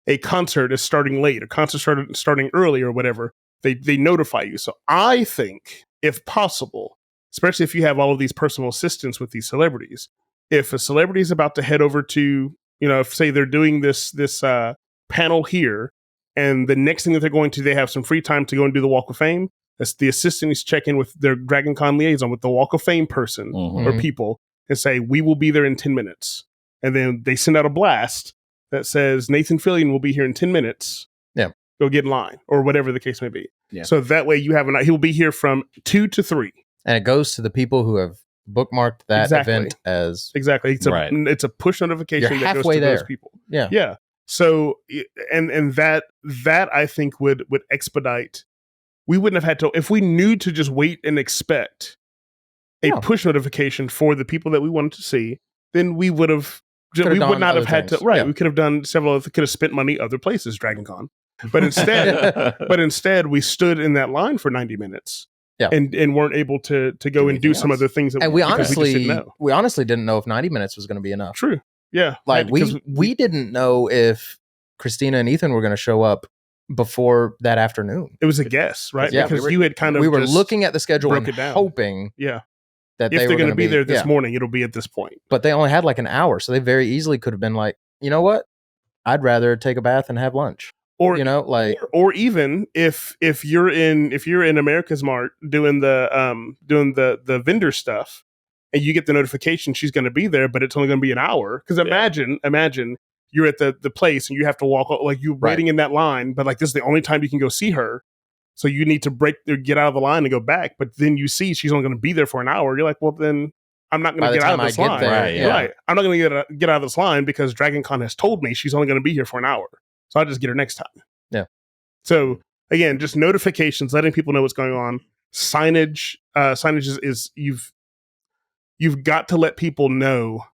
A: a concert is starting late, a concert starting early or whatever, they notify you. So I think if possible, especially if you have all of these personal assistants with these celebrities, if a celebrity is about to head over to, if say they're doing this panel here, and the next thing that they're going to, they have some free time to go and do the Walk of Fame, that's the assistant needs to check in with their Dragon Con liaison, with the Walk of Fame person or people, and say, we will be there in 10 minutes. And then they send out a blast that says, Nathan Fillion will be here in 10 minutes.
C: Yeah.
A: Go get in line, or whatever the case may be.
B: Yeah.
A: So that way you have he'll be here from 2 to 3.
C: And it goes to the people who have bookmarked that event as
A: exactly. It's a push notification that goes to those people.
C: Yeah.
A: Yeah. So and that I think would expedite. We wouldn't have had to, if we knew to just wait and expect a push notification for the people that we wanted to see, then we would have. We would not have had to. Right. Yeah. We could have done several. Could have spent money other places, Dragon Con, but instead we stood in that line for 90 minutes.
C: Yeah.
A: And weren't able to go and do some other things.
C: And we honestly didn't know if 90 minutes was going to be enough.
A: True. Yeah.
C: Like we didn't know if Christina and Ethan were going to show up before that afternoon.
A: It was a guess, right?
C: Yeah,
A: because you had kind of
C: we were looking at the schedule and hoping
A: that if they're going to be there this morning, it'll be at this point.
C: But they only had like an hour, so they very easily could have been like, you know what? I'd rather take a bath and have lunch. Or or even if you're in America's Mart doing the vendor stuff, and you get the notification she's going to be there, but it's only going to be an hour. Because imagine you're at the place and you have to walk, like you're waiting in that line, but like this is the only time you can go see her, so you need to get out of the line and go back. But then you see she's only going to be there for an hour. You're like, well, then I'm not going to get out of this line. Right? I'm not going to get out of this line because Dragon Con has told me she's only going to be here for an hour. So I'll just get her next time. Yeah.
A: So again, just notifications, letting people know what's going on. Signage is you've got to let people know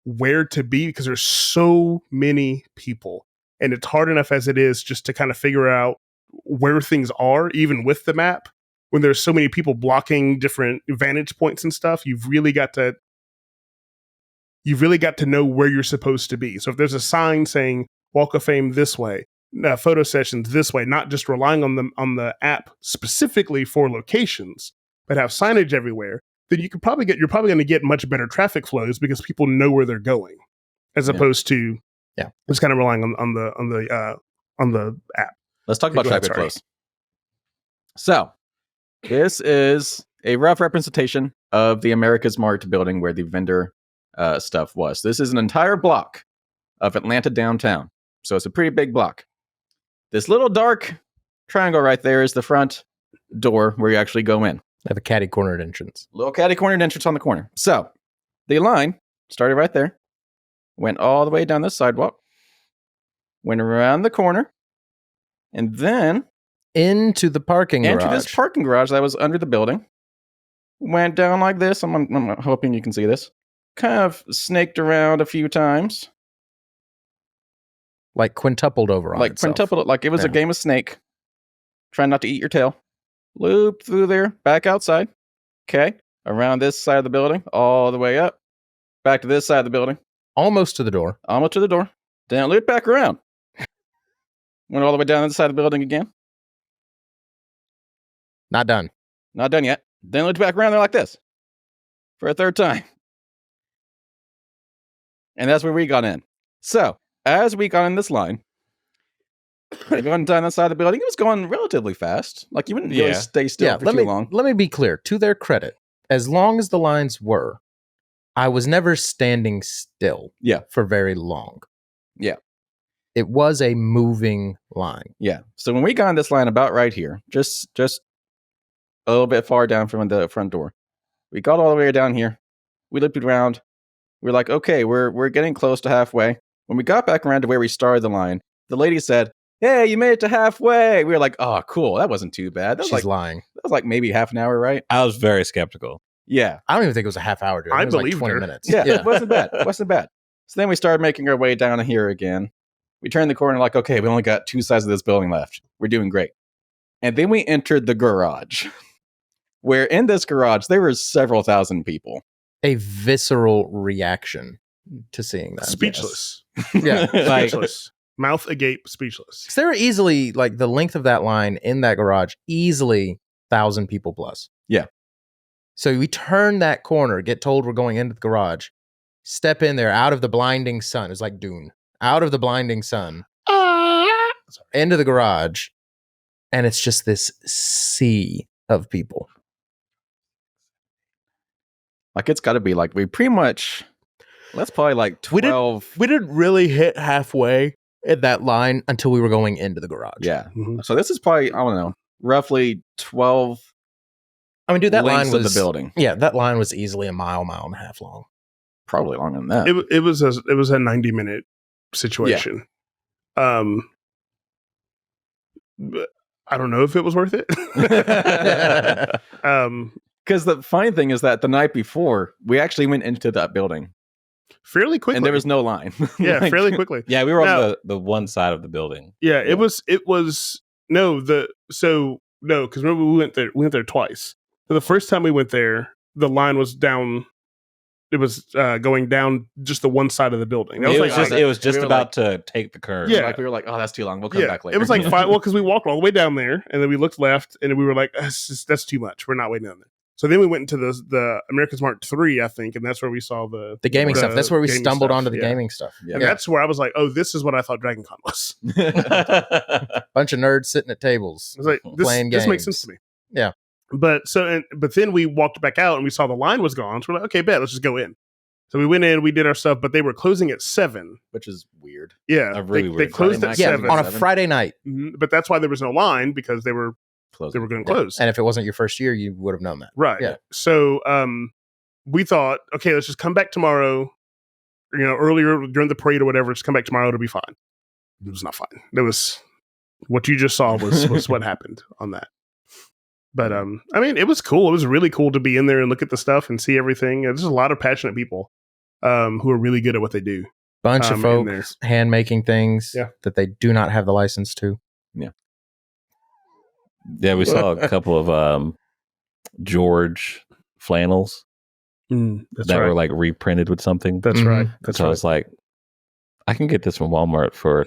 A: where to be because there's so many people, and it's hard enough as it is just to kind of figure out where things are, even with the map. When there's so many people blocking different vantage points and stuff, you've really got to know where you're supposed to be. So if there's a sign saying Walk of Fame this way, photo sessions this way, not just relying on the app specifically for locations, but have signage everywhere, then you're probably going to get much better traffic flows because people know where they're going, as opposed to just kind of relying on the app.
B: Let's talk about traffic flows. So this is a rough representation of the America's Mart building where the vendor stuff was. This is an entire block of Atlanta downtown. So it's a pretty big block. This little dark triangle right there is the front door where you actually go in.
C: They have a catty-cornered entrance.
B: Little catty-cornered entrance on the corner. So the line started right there, went all the way down this sidewalk, went around the corner, and then
C: into the parking garage.
B: Into this parking garage that was under the building. Went down like this. I'm hoping you can see this. Kind of snaked around a few times.
C: Like quintupled over on itself.
B: Like it was a game of Snake. Trying not to eat your tail. Loop through there, back outside. Okay. Around this side of the building, all the way up. Back to this side of the building.
C: Almost to the door.
B: Then loop back around. Went all the way down to the side of the building again.
C: Not done
B: yet. Then looped back around there like this. For a third time. And that's where we got in. So, as we got in this line, going down the side of the building, it was going relatively fast. Like, you wouldn't really stay still for too long.
C: Let me be clear. To their credit, as long as the lines were I was never standing still for very long.
B: Yeah.
C: It was a moving line.
B: Yeah. So when we got in this line about right here, just a little bit far down from the front door, we got all the way down here. We looked around. We're like, okay, we're getting close to halfway. When we got back around to where we started the line, the lady said, "Hey, you made it to halfway." We were like, "Oh, cool. That wasn't too bad." That was
C: She's lying.
B: That was like maybe half an hour, right?
D: I was very skeptical.
B: Yeah.
C: I don't even think it was a half hour, dude. It was like 20 minutes.
B: Yeah, it wasn't bad. It wasn't bad. So then we started making our way down here again. We turned the corner like, okay, we only got 2 sides of this building left. We're doing great. And then we entered the garage, where in this garage, there were several thousand people.
C: A visceral reaction to seeing that.
A: Speechless.
C: Yes. Yeah.
A: Speechless. Mouth agape, speechless.
C: There were easily, like, the length of that line in that garage, easily 1,000 people plus.
B: Yeah.
C: So we turn that corner, get told we're going into the garage, step in there out of the blinding sun. It's like Dune. Out of the blinding sun, into the garage, and it's just this sea of people.
B: Like, it's got to be like, we pretty much, that's probably like 12.
C: We didn't really hit halfway in that line until we were going into the garage.
B: Yeah. Mm-hmm. So this is probably, I don't know, roughly 12.
C: I mean, dude, that line was
B: the building.
C: Yeah, that line was easily a mile and a half long.
B: Probably longer than that.
A: It was a 90-minute situation. Yeah. But I don't know if it was worth it.
B: Because the funny thing is that the night before, we actually went into that building
A: fairly quickly,
B: and there was no line.
A: Yeah, like, fairly quickly.
D: Yeah, we were on the one side of the building.
A: Yeah, it was because remember we went there twice. So the first time we went there, the line was down. It was going down just the one side of the building.
D: It was just about to take the curve.
A: Yeah,
B: like we were like, oh, that's too long. We'll come back later.
A: It was like 5. Well, because we walked all the way down there, and then we looked left, and we were like, that's too much. We're not waiting down there. So then we went into the American Smart 3, I think, and that's where we saw the
C: gaming stuff. That's where we stumbled onto the gaming stuff.
A: Yeah. And that's where I was like, oh, this is what I thought Dragon Con was.
C: Bunch of nerds sitting at tables.
A: I was like,
C: playing games.
A: This makes sense to me.
C: Yeah.
A: But then we walked back out and we saw the line was gone. So we're like, okay, bet, let's just go in. So we went in, we did our stuff, but they were closing at 7.
B: Which is weird.
A: Yeah. They closed at 7.
C: On a Friday night.
A: Mm-hmm. But that's why there was no line, because they were going to close.
C: And if it wasn't your first year, you would have known that.
A: Right. Yeah. So we thought, okay, let's just come back tomorrow, earlier during the parade or whatever, just come back tomorrow, it'll be fine. It was not fine. It was what you just saw was what happened on that. But I mean, it was cool. It was really cool to be in there and look at the stuff and see everything. There's a lot of passionate people who are really good at what they do.
C: Bunch of folks hand making things that they do not have the license to.
B: Yeah.
D: Yeah, we saw a couple of George flannels that were like reprinted with something.
A: That's right. That's
D: so I was like, I can get this from Walmart for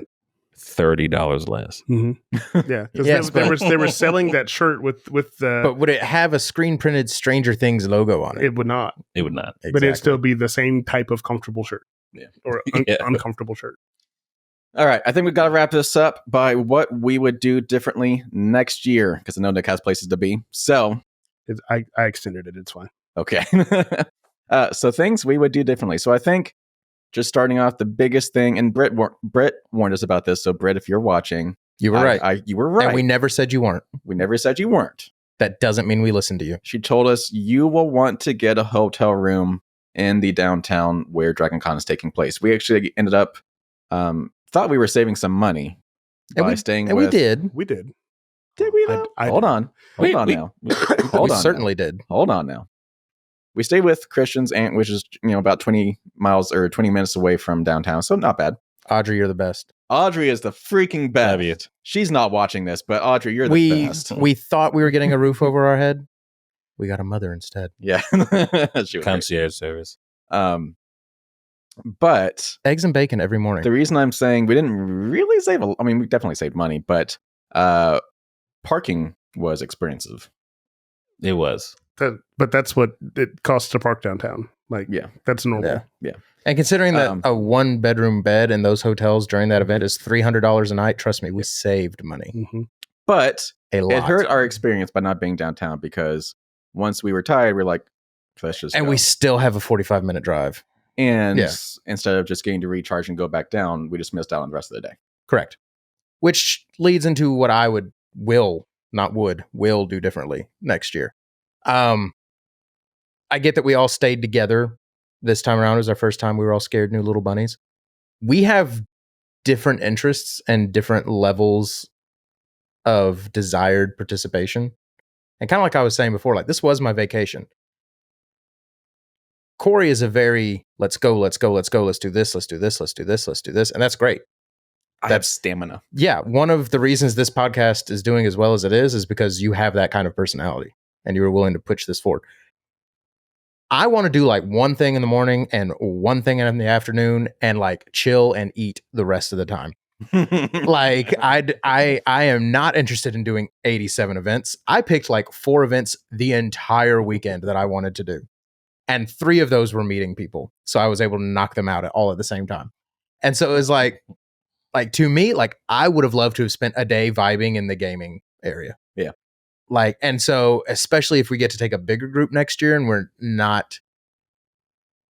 D: $30 less.
A: Mm-hmm. Yeah, because they were selling that shirt with the.
C: But would it have a screen printed Stranger Things logo on it?
A: It would not.
D: It would not.
A: Exactly. But it'd still be the same type of comfortable shirt.
B: Yeah,
A: or uncomfortable shirt.
B: All right, I think we've got to wrap this up by what we would do differently next year, because I know Nick has places to be. So
A: I extended it. It's fine.
B: Okay. So things we would do differently. So I think just starting off, the biggest thing, and Britt warned us about this. So Britt, if you're watching,
C: you were right.
B: You were right.
C: And we never said you weren't.
B: We never said you weren't.
C: That doesn't mean we listened to you.
B: She told us you will want to get a hotel room in the downtown where Dragon Con is taking place. We actually ended up thought we were saving some money by staying with.
C: We did.
A: We did.
B: Did we though? Hold on now.
C: We certainly did.
B: Hold on now. We stayed with Christian's aunt, which is about 20 miles or 20 minutes away from downtown, so not bad.
C: Audrey, you're the best.
B: Audrey is the freaking best. She's not watching this, but Audrey, you're the best.
C: We thought we were getting a roof over our head. We got a mother instead.
B: Yeah.
D: Concierge service.
B: But
C: eggs and bacon every morning.
B: The reason I'm saying we didn't really save, we definitely saved money, but parking was expensive.
D: It was.
A: But that's what it costs to park downtown. That's normal.
B: Yeah.
C: And considering that a 1-bedroom bed in those hotels during that event is $300 a night, trust me, we saved money.
A: Mm-hmm.
B: But
C: it
B: hurt our experience by not being downtown, because once we were tired, we're like,
C: we still have a 45-minute drive.
B: And instead of just getting to recharge and go back down, we just missed out on the rest of the day.
C: Correct. Which leads into what I will do differently next year. I get that we all stayed together this time around. It was our first time we were all scared new little bunnies. We have different interests and different levels of desired participation. And kind of like I was saying before, like this was my vacation. Corey is a very, let's go, let's do this, let's do this, let's do this. And that's great.
B: I have stamina.
C: Yeah. One of the reasons this podcast is doing as well as it is because you have that kind of personality and you were willing to push this forward. I want to do like one thing in the morning and one thing in the afternoon and like chill and eat the rest of the time. Like I am not interested in doing 87 events. I picked like 4 events the entire weekend that I wanted to do. And 3 of those were meeting people. So I was able to knock them out all at the same time. And so it was like to me, like I would have loved to have spent a day vibing in the gaming area.
B: Yeah.
C: Like, and so especially if we get to take a bigger group next year and we're not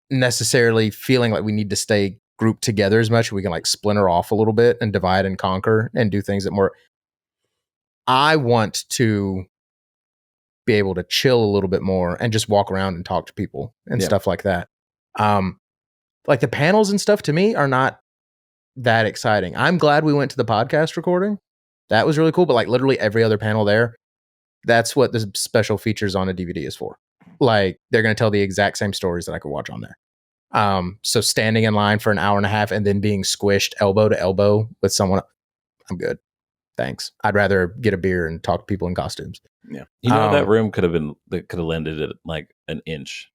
C: necessarily feeling like we need to stay grouped together as much, we can like splinter off a little bit and divide and conquer and do things that more. I want to be able to chill a little bit more and just walk around and talk to people and stuff like that. Like the panels and stuff to me are not that exciting. I'm glad we went to the podcast recording. That was really cool. But like literally every other panel there, that's what the special features on a DVD is for. Like they're going to tell the exact same stories that I could watch on there. So standing in line for an hour and a half and then being squished elbow to elbow with someone, I'm good. Thanks. I'd rather get a beer and talk to people in costumes.
D: Yeah. You know, that room could have landed at like an inch.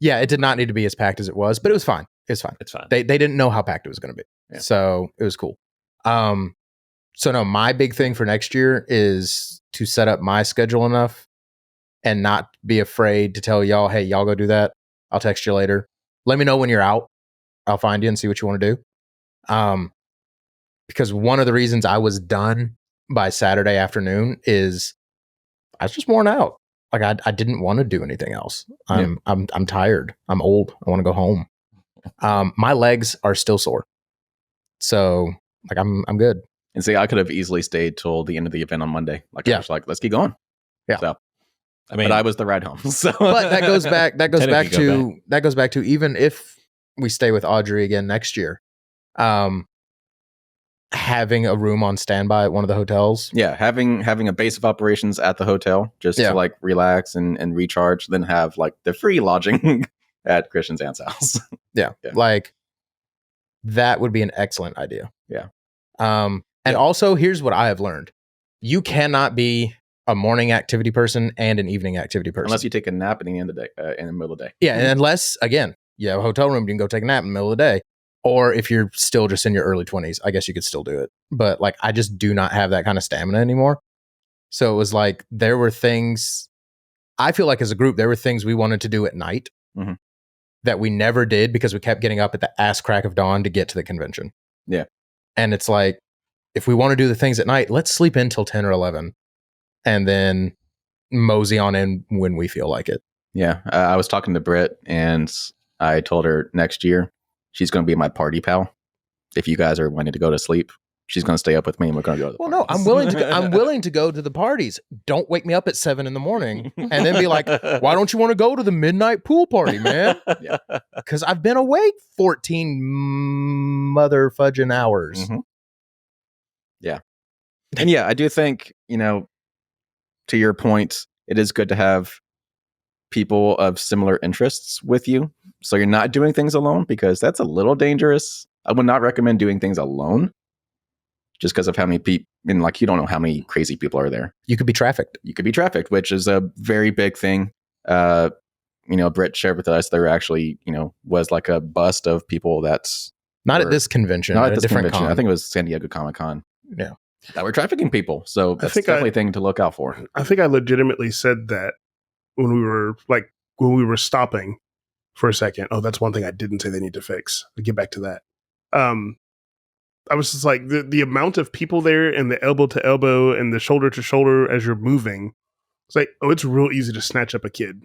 C: Yeah. It did not need to be as packed as it was, but it was fine. It's fine.
D: It's fine.
C: They didn't know how packed it was going to be. Yeah. So it was cool. So no, my big thing for next year is to set up my schedule enough and not be afraid to tell y'all, hey, y'all go do that. I'll text you later. Let me know when you're out. I'll find you and see what you want to do. Because one of the reasons I was done by Saturday afternoon is I was just worn out. Like I didn't want to do anything else. I'm tired. I'm old. I want to go home. My legs are still sore. So like I'm good.
B: And see, I could have easily stayed till the end of the event on Monday. Like I was like, let's keep going.
C: Yeah.
B: So, I mean, but I was the ride home. So
C: but that goes back to even if we stay with Audrey again next year, having a room on standby at one of the hotels.
B: Yeah, having a base of operations at the hotel just to like relax and recharge, then have like the free lodging at Christian's aunt's house.
C: Yeah. Like that would be an excellent idea.
B: Yeah.
C: And also here's what I have learned. You cannot be a morning activity person and an evening activity person.
B: Unless you take a nap at the end of the day, in the middle of the day.
C: Yeah. And unless, again, you have a hotel room, you can go take a nap in the middle of the day. Or if you're still just in your early 20s, I guess you could still do it. But like, I just do not have that kind of stamina anymore. So it was like, there were things, I feel like as a group, there were things we wanted to do at night that we never did because we kept getting up at the ass crack of dawn to get to the convention.
B: Yeah.
C: And it's like, if we want to do the things at night, let's sleep in till 10 or 11 and then mosey on in when we feel like it.
B: Yeah. I was talking to Britt and I told her next year, she's going to be my party pal. If you guys are wanting to go to sleep, she's going to stay up with me and we're going to go to the parties.
C: No, I'm willing to go to the parties. Don't wake me up at 7 a.m. and then be like, why don't you want to go to the midnight pool party, man?
B: Yeah.
C: Because I've been awake 14 mother fudging hours.
B: Mm-hmm. Yeah. And yeah, I do think, to your point, it is good to have people of similar interests with you. So you're not doing things alone because that's a little dangerous. I would not recommend doing things alone just because of how many people, and like, you don't know how many crazy people are there.
C: You could be trafficked.
B: Which is a very big thing. Britt shared with us, there actually, was like a bust of people that's
C: not at this convention.
B: Not at this convention. I think it was San Diego Comic-Con.
C: Yeah.
B: That were trafficking people. So that's definitely a thing to look out for.
A: I think I legitimately said that when we were stopping for a second. Oh, that's one thing I didn't say they need to fix. I'll get back to that. I was just like, the amount of people there and the elbow to elbow and the shoulder to shoulder as you're moving. It's like, oh, it's real easy to snatch up a kid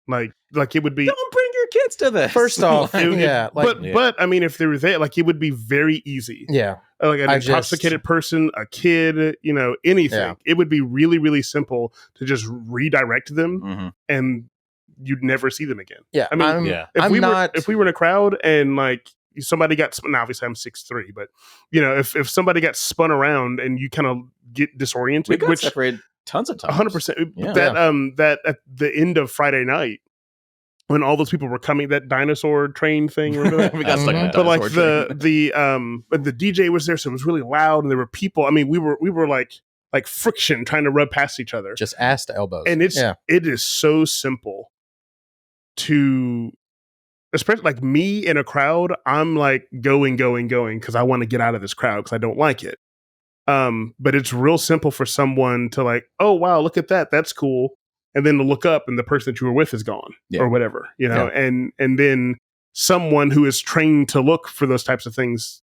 A: Like it would be.
B: Don't bring your kids to this.
C: First off,
A: but I mean, if they were there, like it would be very easy.
C: Yeah,
A: like an intoxicated person, a kid, anything. Yeah. It would be really, really simple to just redirect them, and you'd never see them again.
C: Yeah,
A: I mean, if we were in a crowd and like somebody got spun, obviously I'm 6'3", but if somebody got spun around and you kind of get disoriented,
B: we got separated tons of times.
A: 100%. That at the end of Friday night, when all those people were coming, that dinosaur train thing, remember that?
B: We got stuck in a
A: but like
B: train.
A: the DJ was there, so it was really loud, and there were people. I mean, we were like friction trying to rub past each other,
C: just ass to elbows,
A: and it is so simple to. Especially like me in a crowd, I'm like going because I want to get out of this crowd because I don't like it. But it's real simple for someone to like, oh wow, look at that, that's cool, and then to look up and the person that you were with is gone or whatever, and then someone who is trained to look for those types of things,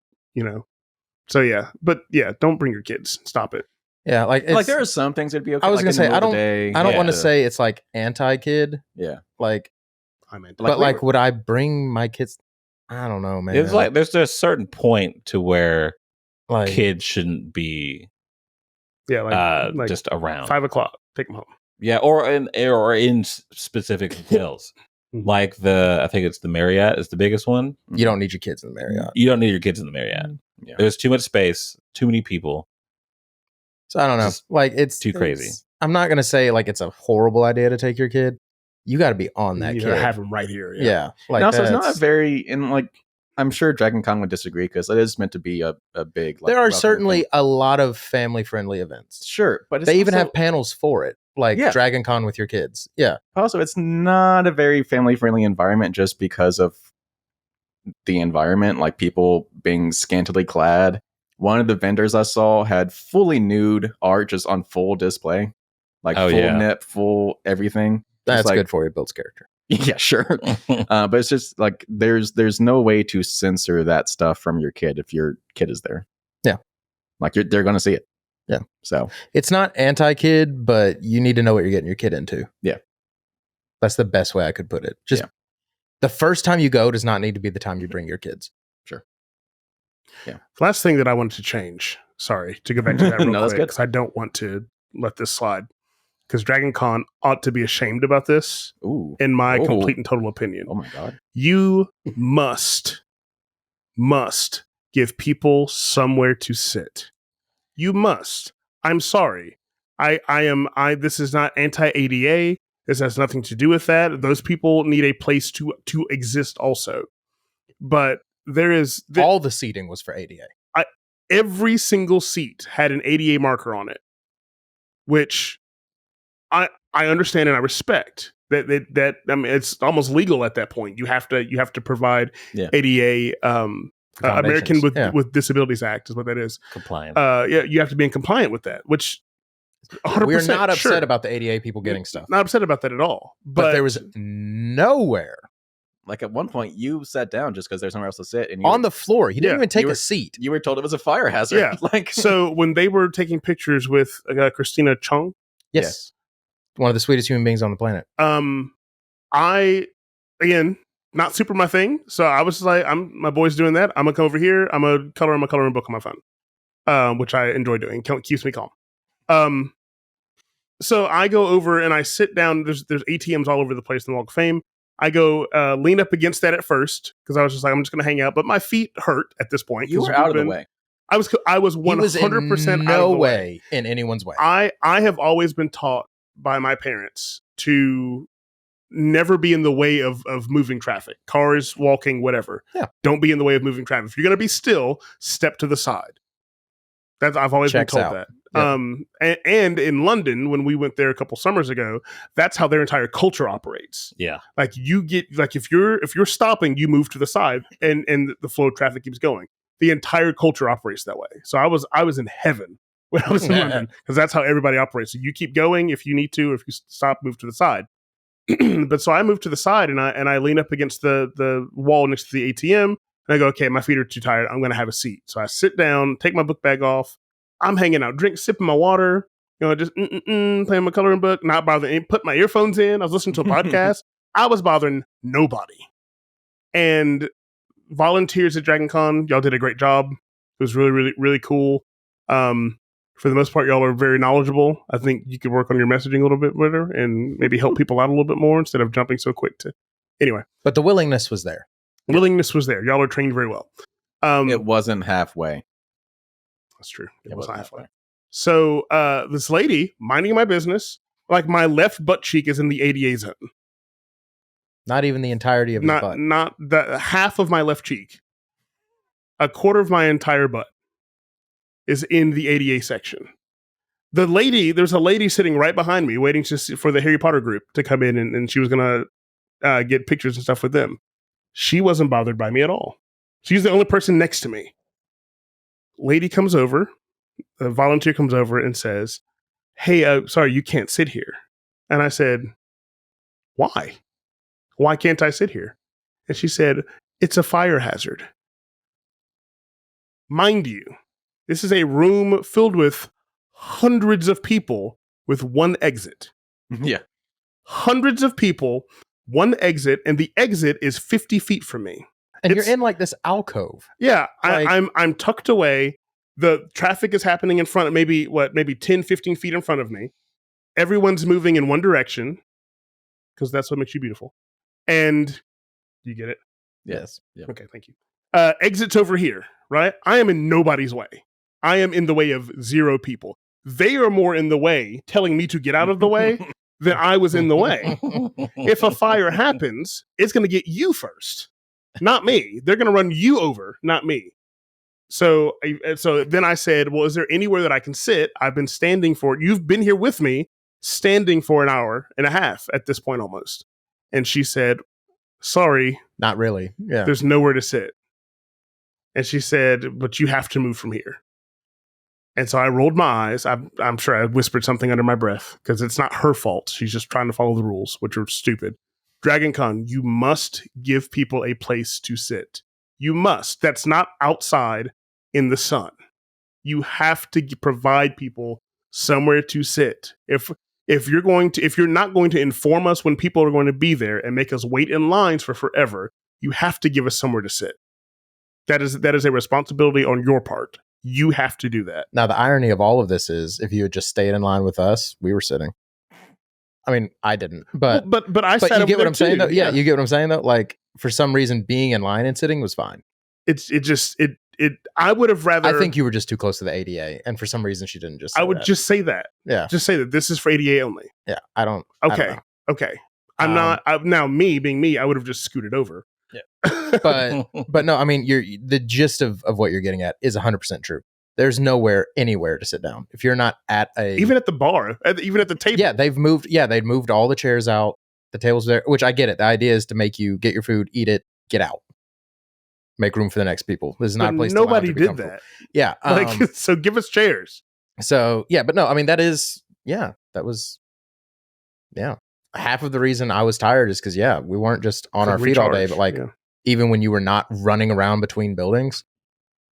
A: So yeah, but yeah, don't bring your kids. Stop it.
C: Yeah, like
B: there are some things that'd be okay.
C: I was gonna say I don't want to say it's like anti-kid.
B: Yeah,
C: like. But like, would I bring my kids? I don't know, man.
D: It's like there's a certain point to where like kids shouldn't be, like just around
A: 5 o'clock. Take them home.
D: Yeah, or in specific hotels, like I think it's the Marriott is the biggest one.
C: You don't need your kids in the Marriott.
D: You don't need your kids in the Marriott. Yeah. There's too much space, too many people.
C: So I don't know. Like it's
D: too crazy.
C: I'm not gonna say like it's a horrible idea to take your kid. You got to be on that. You kid.
A: Have them right here.
C: Yeah.
B: Like also, it's not a very I'm sure Dragon Con would disagree because it is meant to be a big.
C: There are certainly a lot of family friendly events.
B: Sure, but
C: they even have panels for it, like Dragon Con with your kids. Yeah.
B: Also, it's not a very family friendly environment just because of the environment, like people being scantily clad. One of the vendors I saw had fully nude art just on full display, like full nip, full everything.
C: That's like, good for you. Builds character.
B: Yeah, sure. But it's just like there's no way to censor that stuff from your kid if your kid is there.
C: Yeah,
B: like they're going to see it.
C: Yeah.
B: So
C: it's not anti-kid, but you need to know what you're getting your kid into.
B: Yeah,
C: that's the best way I could put it. Just the first time you go does not need to be the time you bring your kids.
B: Sure. Yeah.
A: Last thing that I wanted to change. Sorry to go back to that real quick because I don't want to let this slide. Because Dragon Con ought to be ashamed about this, in my complete and total opinion.
B: Oh my God.
A: You must give people somewhere to sit. You must. I'm sorry. This is not anti-ADA. This has nothing to do with that. Those people need a place to exist also. But there is...
C: all the seating was for ADA.
A: Every single seat had an ADA marker on it, which... I understand and I respect that. I mean, it's almost legal at that point. You have to provide ADA, American with Disabilities Act is what that is.
D: Compliant.
A: You have to be in compliant with that, which 100%.
C: We're not upset about the ADA people getting stuff.
A: Not upset about that at all.
C: But there was nowhere.
B: Like at one point, you sat down just because there's somewhere else to sit, and
C: on the floor. You didn't even take a seat.
B: You were told it was a fire hazard.
A: Yeah. So when they were taking pictures with Christina Chong,
C: yes. One of the sweetest human beings on the planet.
A: I again not super my thing, so I was just like, my boy's doing that. I'm gonna come over here. I'm gonna color my coloring book on my phone, which I enjoy doing. Keeps me calm. So I go over and I sit down. There's ATMs all over the place in the Walk of Fame. I go lean up against that at first because I was just like, I'm just gonna hang out, but my feet hurt at this point.
B: You were out of the way.
A: I was 100%
C: no way in anyone's way.
A: I have always been taught by my parents to never be in the way of moving traffic, cars, walking, whatever.
C: Yeah.
A: Don't be in the way of moving traffic. If you're going to be still, step to the side. I've always been told that. Yep. And in London, when we went there a couple summers ago, that's how their entire culture operates.
D: Yeah.
A: Like you get, like if you're stopping, you move to the side and the flow of traffic keeps going. The entire culture operates that way. So I was in heaven when I was in London, because that's how everybody operates. So you keep going if you need to, or if you stop, move to the side. But so I moved to the side and I lean up against the wall next to the ATM and I go, okay, my feet are too tired. I'm going to have a seat. So I sit down, take my book bag off. I'm hanging out, sipping my water, just playing my coloring book, not bothering, put my earphones in. I was listening to a podcast. I was bothering nobody. And volunteers at Dragon Con, y'all did a great job. It was really, really, really cool. For the most part, y'all are very knowledgeable. I think you could work on your messaging a little bit better and maybe help people out a little bit more instead of jumping so quick to. Anyway.
C: But the willingness was there.
A: Willingness was there. Y'all are trained very well.
B: It wasn't halfway.
A: That's true. It wasn't halfway. So this lady, minding my business, like my left butt cheek is in the ADA zone.
C: Not even the entirety of his butt.
A: Not the half of my left cheek. A quarter of my entire butt is in the ADA section. There's a lady sitting right behind me waiting for the Harry Potter group to come in and she was going to get pictures and stuff with them. She wasn't bothered by me at all. She's the only person next to me. Lady comes over, a volunteer comes over and says, hey, sorry, you can't sit here. And I said, why? Why can't I sit here? And she said, it's a fire hazard. Mind you, this is a room filled with hundreds of people with one exit.
B: Yeah.
A: Hundreds of people, one exit, and the exit is 50 feet from me.
C: And you're in like this alcove.
A: Yeah, I'm tucked away. The traffic is happening in front of maybe 10, 15 feet in front of me. Everyone's moving in one direction because that's what makes you beautiful. And you get it?
B: Yes. Yeah.
A: Okay, thank you. Exits over here, right? I am in nobody's way. I am in the way of zero people. They are more in the way, telling me to get out of the way than I was in the way. If a fire happens, it's going to get you first, not me. They're going to run you over, not me. So then I said, well, is there anywhere that I can sit? I've been standing you've been here with me, standing for an hour and a half at this point almost. And she said, sorry.
C: Not really. Yeah.
A: There's nowhere to sit. And she said, but you have to move from here. And so I rolled my eyes. I'm sure I whispered something under my breath because it's not her fault. She's just trying to follow the rules, which are stupid. Dragon Con, you must give people a place to sit. You must. That's not outside in the sun. You have to provide people somewhere to sit. If you're not going to inform us when people are going to be there and make us wait in lines for forever, you have to give us somewhere to sit. That is a responsibility on your part. You have to do that.
C: Now, the irony of all of this is if you had just stayed in line with us, we were sitting. I mean, I didn't, but
A: I sat
C: you get what I'm saying though?
A: Yeah,
C: you get what I'm saying though? Like for some reason being in line and sitting was fine.
A: I would have rather.
C: I think you were just too close to the ADA, and for some reason she didn't just say
A: I would
C: that.
A: just say that.
C: Yeah.
A: Just say that this is for ADA only.
C: Yeah. I don't
A: Okay. I'm not now me being me, I would have just scooted over.
C: Yeah. But no, I mean, the gist of what you're getting at is 100% true. There's anywhere to sit down. If you're not at
A: even at the bar, even at the table.
C: Yeah, they'd moved all the chairs out. The tables there, which I get it. The idea is to make you get your food, eat it, get out. Make room for the next people. This is not a place.
A: Nobody did that.
C: Yeah.
A: So give us chairs.
C: So yeah, but no, I mean that was half of the reason I was tired is because we weren't just on our feet all day, but even when you were not running around between buildings,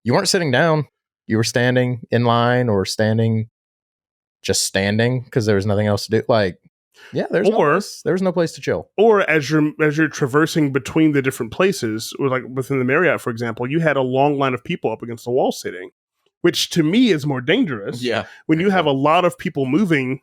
C: you weren't sitting down. You were standing in line or standing because there was nothing else to do. Like, yeah, there was no place to chill.
A: Or as you're traversing between the different places, or like within the Marriott, for example, you had a long line of people up against the wall sitting, which to me is more dangerous.
B: Yeah.
A: When you have a lot of people moving,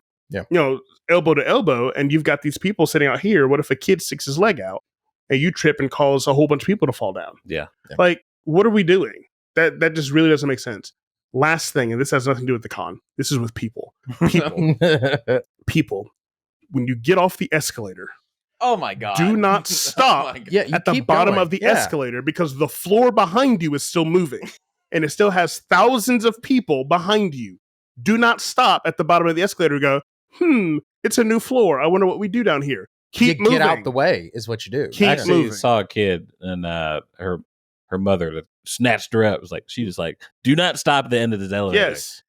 A: elbow to elbow, and you've got these people sitting out here. What if a kid sticks his leg out and you trip and cause a whole bunch of people to fall down?
D: Yeah.
A: Like, what are we doing? That just really doesn't make sense. Last thing, and this has nothing to do with the con. This is with people. People. When you get off the escalator,
B: oh my god,
A: do not stop at the bottom of the escalator because the floor behind you is still moving and it still has thousands of people behind you. Do not stop at the bottom of the escalator and go, it's a new floor. I wonder what we do down here. Keep moving.
C: Get out the way is what you do.
A: Keep moving.
D: Saw a kid and her mother snatched her up. She was like, do not stop at the end of this elevator.
A: Yes.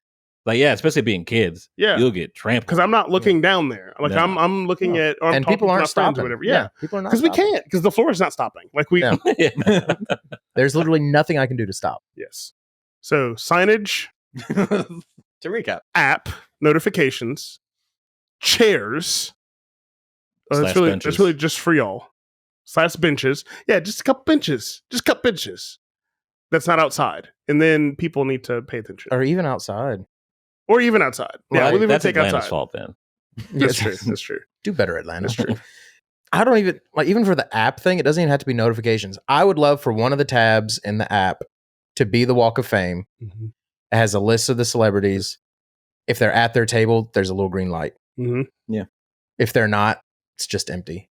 D: Like, yeah, especially being kids.
A: Yeah.
D: You'll get trampled.
A: Because I'm not looking down there. Like, no. I'm looking at, or I'm
C: and
A: talking
C: people
A: to
C: aren't
A: my
C: stopping.
A: friends or whatever. Yeah.
C: People are not
A: because we can't. Because the floor is not stopping. Like,
C: there's literally nothing I can do to stop.
A: Yes. So, signage.
B: To recap.
A: App. Notifications. Chairs. That's really just for y'all. Slash benches. Yeah, just a couple benches. Just a couple benches. That's not outside. And then people need to pay attention.
C: Or even outside.
A: Or even outside.
D: Well,
A: yeah, we'll even
D: that's
A: take
D: Atlanta's
A: outside.
D: fault then.
A: That's true. That's true.
C: Do better, Atlanta.
A: That's true.
C: I don't even like, even for the app thing, it doesn't even have to be notifications. I would love for one of the tabs in the app to be the Walk of Fame.
A: Mm-hmm.
C: It has a list of the celebrities. If they're at their table, there's a little green light.
A: Mm-hmm.
B: Yeah.
C: If they're not, it's just empty.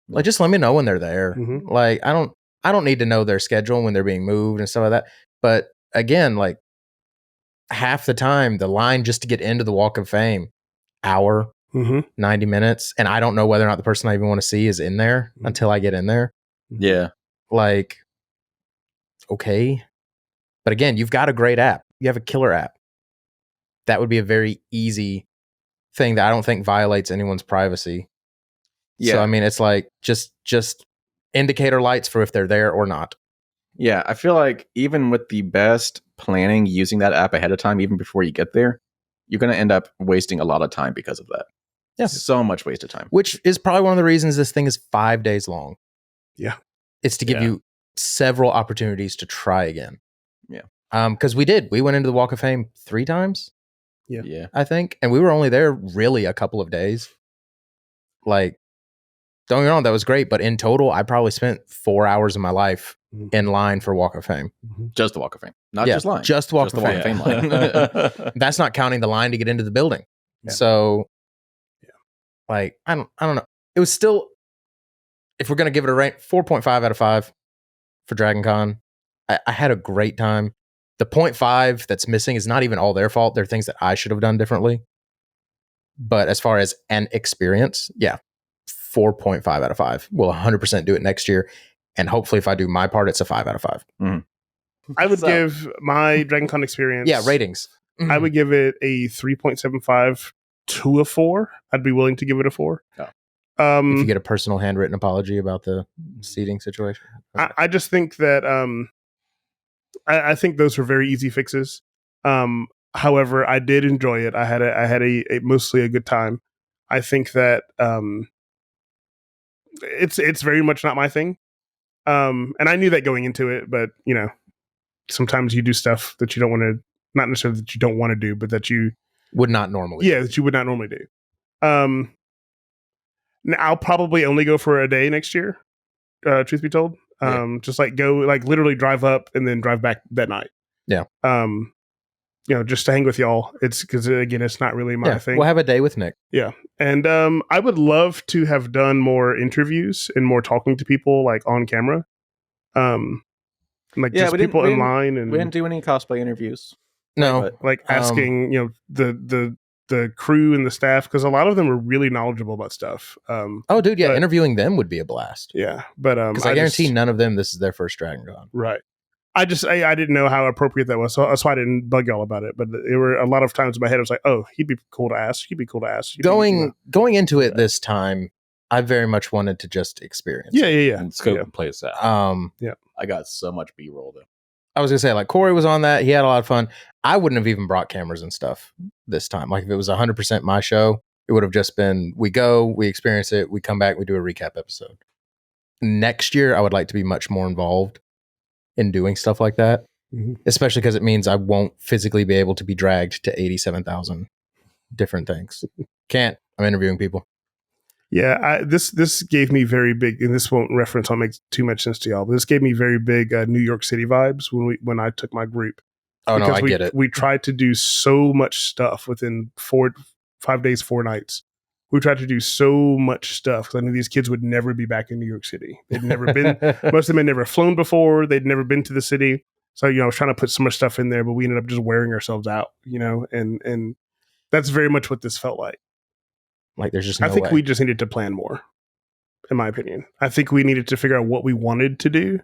C: Like, just let me know when they're there.
A: Mm-hmm.
C: Like, I don't need to know their schedule when they're being moved and stuff like that. But again, like, half the time, the line just to get into the Walk of Fame, hour, 90 minutes. And I don't know whether or not the person I even want to see is in there until I get in there.
B: Yeah.
C: Like, okay. But again, you've got a great app. You have a killer app. That would be a very easy thing that I don't think violates anyone's privacy.
B: Yeah.
C: So, I mean, it's like just indicator lights for if they're there or not.
B: Yeah. I feel like even with the best planning, using that app ahead of time, even before you get there, you're going to end up wasting a lot of time because of that.
C: Yeah.
B: So much wasted time.
C: Which is probably one of the reasons this thing is 5 days long.
A: Yeah.
C: It's to give you several opportunities to try again.
B: Yeah.
C: Because we went into the Walk of Fame 3 times.
B: Yeah.
C: I think. And we were only there really a couple of days. Like, don't get me wrong, that was great. But in total, I probably spent 4 hours of my life in line for Walk of Fame.
B: Just the Walk of Fame. Not just line.
C: Just Walk of Fame.
B: Line.
C: That's not counting the line to get into the building. Yeah. So, like, I don't know. It was still, if we're going to give it a rank, 4.5 out of 5 for Dragon Con. I had a great time. The 0.5 that's missing is not even all their fault. They're things that I should have done differently. But as far as an experience, 4.5 out of 5. We'll 100% do it next year. And hopefully if I do my part, it's a 5 out of 5.
B: Mm-hmm.
A: I would give my Dragon Con experience.
C: Yeah, ratings.
A: I would give it a 3.75 to a 4. I'd be willing to give it a 4.
B: Oh.
C: If you get a personal handwritten apology about the seating situation.
A: I just think that I think those were very easy fixes. However, I did enjoy it. I had a mostly a good time. I think that it's very much not my thing. And I knew that going into it, but you know, sometimes you do stuff that you don't want to, not necessarily that you don't want to do, but that you
C: would not normally.
A: Yeah, that you would not normally do. Now I'll probably only go for a day next year. Truth be told, just like go, like literally drive up and then drive back that night.
C: Yeah.
A: You know, just to hang with y'all. It's because again, it's not really my thing.
C: We'll have a day with Nick.
A: Yeah, and I would love to have done more interviews and more talking to people like on camera. Like just people in line, and
B: we didn't do any cosplay interviews.
C: No,
B: but,
A: like asking you know the crew and the staff, because a lot of them are really knowledgeable about stuff.
C: Oh, dude, yeah, interviewing them would be a blast.
A: Yeah, but
C: because I guarantee none of them this is their first Dragon Con.
A: Right. I didn't know how appropriate that was, so that's why I didn't bug y'all about it. But there were a lot of times in my head I was like, "Oh, he'd be cool to ask. He'd be cool to ask."
C: Going into it this time, I very much wanted to just experience.
A: Yeah.
D: And scope and play this out.
A: Yeah.
B: I got so much B-roll though.
C: I was gonna say, like, Corey was on that. He had a lot of fun. I wouldn't have even brought cameras and stuff this time. Like, if it was 100% my show, it would have just been, we go, we experience it, we come back, we do a recap episode. Next year, I would like to be much more involved in doing stuff like that, especially because it means I won't physically be able to be dragged to 87,000 different things. Can't. I'm interviewing people.
A: Yeah, this gave me very big, and this won't make too much sense to y'all, but this gave me very big New York City vibes when I took my group.
C: Oh, because I get it.
A: We tried to do so much stuff within 5 days, 4 nights. We tried to do so much stuff because I knew these kids would never be back in New York City. They'd never been, most of them had never flown before. They'd never been to the city. So, you know, I was trying to put so much stuff in there, but we ended up just wearing ourselves out, you know, and that's very much what this felt like.
C: Like, there's just no
A: I think
C: way.
A: we just needed to plan more, in my opinion. I think we needed to figure out what we wanted to do.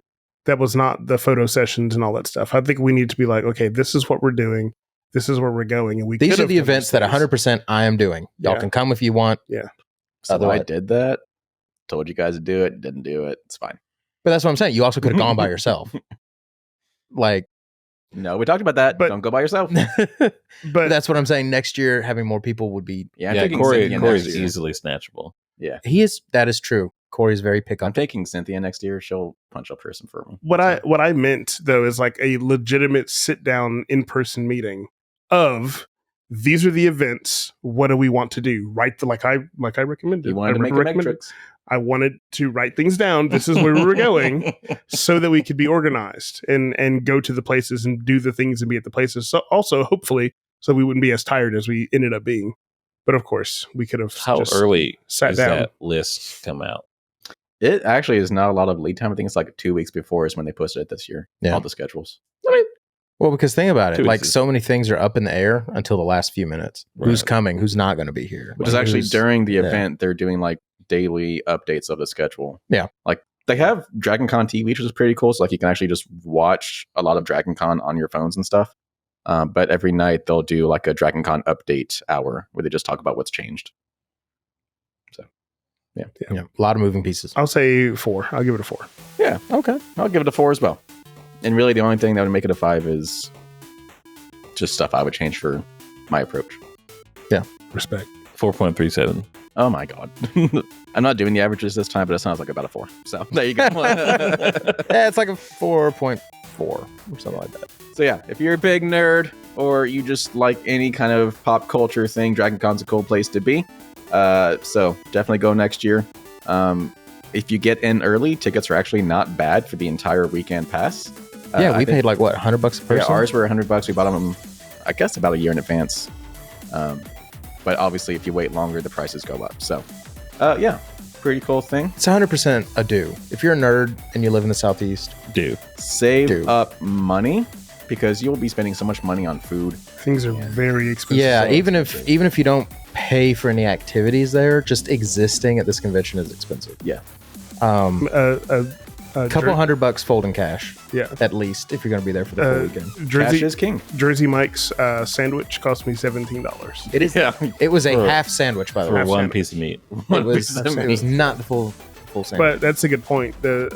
A: That was not the photo sessions and all that stuff. I think we need to be like, okay, this is what we're doing. This is where we're going. And
C: these are the events that 100% I am doing. Y'all can come if you want.
A: Yeah.
B: So I did that. Told you guys to do it. Didn't do it. It's fine.
C: But that's what I'm saying. You also could have gone by yourself. Like,
B: no, we talked about that. But don't go by yourself.
C: But that's what I'm saying. Next year, having more people would be.
D: Yeah, Corey's easily snatchable.
B: Yeah.
C: That is true. Corey's very pick
B: I'm
C: up.
B: taking Cynthia next year. She'll punch up person for me.
A: What I meant though is like a legitimate sit down in person meeting of these are the events. What do we want to do? Like I recommended.
B: You wanted to make a matrix.
A: I wanted to write things down. This is where we were going, so that we could be organized and go to the places and do the things and be at the places. So also, hopefully, so we wouldn't be as tired as we ended up being. But of course, we could have.
D: How early
A: sat
D: does
A: down.
D: that list come out?
B: It actually is not a lot of lead time. I think it's like 2 weeks before is when they posted it this year.
C: Yeah.
B: All the schedules.
C: Well, because think about it,
D: 2
C: like
D: weeks.
C: so many things are up in the air until the last few minutes.
D: Right.
C: Who's coming? Who's not going to be here?
B: Which is actually
C: who's-
B: during the
C: yeah.
B: event, they're doing like daily updates of the schedule.
C: Yeah.
B: Like they have Dragon Con TV, which is pretty cool. So like you can actually just watch a lot of Dragon Con on your phones and stuff. But every night they'll do like a Dragon Con update hour where they just talk about what's changed. So yeah.
C: Yeah, a lot of moving pieces.
A: I'll say 4. I'll give it a 4.
B: Yeah. Okay. I'll give it a 4 as well. And really the only thing that would make it a 5 is just stuff I would change for my approach.
A: Respect.
D: 4.37.
B: Oh my God. I'm not doing the averages this time, but it sounds like about a 4. So there you go.
C: Yeah, it's like a 4.4 or something like that.
B: So yeah, if you're a big nerd or you just like any kind of pop culture thing, Dragon Con's a cool place to be. So definitely go next year. If you get in early, tickets are actually not bad for the entire weekend pass.
C: Yeah, we paid like what, $100 a person?
B: Yeah, ours were $100. We bought them, I guess, about a year in advance. But obviously, if you wait longer, the prices go up. So, yeah, pretty cool thing.
C: It's 100% a do. If you're a nerd and you live in the Southeast,
D: Do.
B: Save up money because you'll be spending so much money on food.
A: Things are very expensive.
C: yeah,
A: So
C: even if you don't pay for any activities there, just existing at this convention is expensive.
B: Yeah.
C: A couple $100 folding cash,
A: Yeah.
C: at least, if you're going to be there for the whole weekend.
B: Cash
A: Jersey
B: is king.
A: Jersey Mike's sandwich cost me $17.
C: It is.
B: Yeah.
C: It was a
D: For-
C: half sandwich, by the
D: For
C: way.
A: Half
D: one
A: sandwich.
D: piece of meat.
C: It was not the full sandwich.
A: But that's a good point. The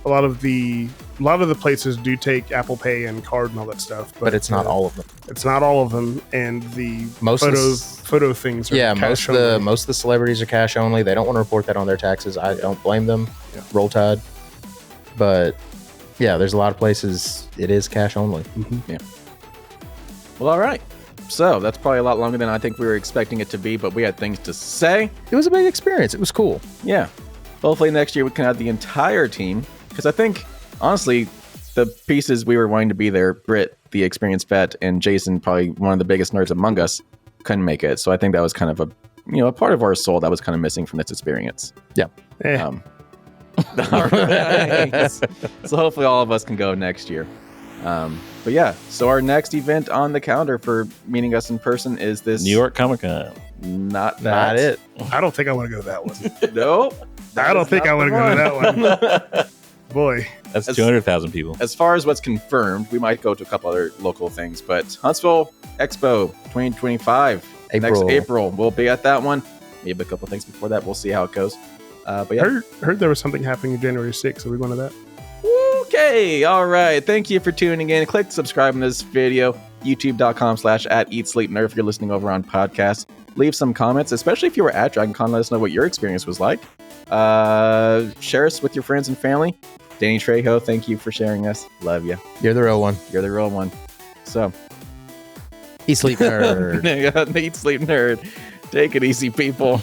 A: a lot of the places do take Apple Pay and card and all that stuff,
C: but it's not all of them.
A: It's not all of them, and the
C: Most of
A: photo things. Are
C: Yeah,
A: cash
C: most
A: only.
C: of the celebrities are cash only. They don't want to report that on their taxes. I don't blame them.
A: Yeah.
C: Roll Tide. But yeah, there's a lot of places it is cash only.
B: Well, all right. So that's probably a lot longer than I think we were expecting it to be, but we had things to say.
C: It was a big experience. It was cool.
B: Yeah. Hopefully next year we can have the entire team. Because I think, honestly, the pieces we were wanting to be there, Britt, the experienced vet, and Jason, probably one of the biggest nerds among us, couldn't make it. So I think that was kind of a part of our soul that was kind of missing from this experience.
C: Yeah.
B: All right. So hopefully all of us can go next year. But yeah, so our next event on the calendar for meeting us in person is this
D: New York Comic Con.
B: Not
C: Not it.
A: I don't think I want to go to that one.
B: Nope.
A: I don't think I want to go to that one. Boy,
D: That's
B: As-
D: 200,000 people.
B: As far as what's confirmed, we might go to a couple other local things, but Huntsville Expo 2025 next April, we'll be at that one. Maybe a couple things before that. We'll see how it goes. But yeah.
A: heard there was something happening in January 6th. Are we going to that?
B: Okay, all right. Thank you for tuning in. Click subscribe in this video, youtube.com/@eatsleepnerd if you're listening over on podcast. Leave some comments, especially if you were at Dragon Con. Let us know what your experience was like. Share us with your friends and family. Danny Trejo, thank you for sharing us. Love you.
C: You're the real one.
B: You're the real one. So,
C: Eat Sleep Nerd.
B: Eat Sleep Nerd. Take it easy, people.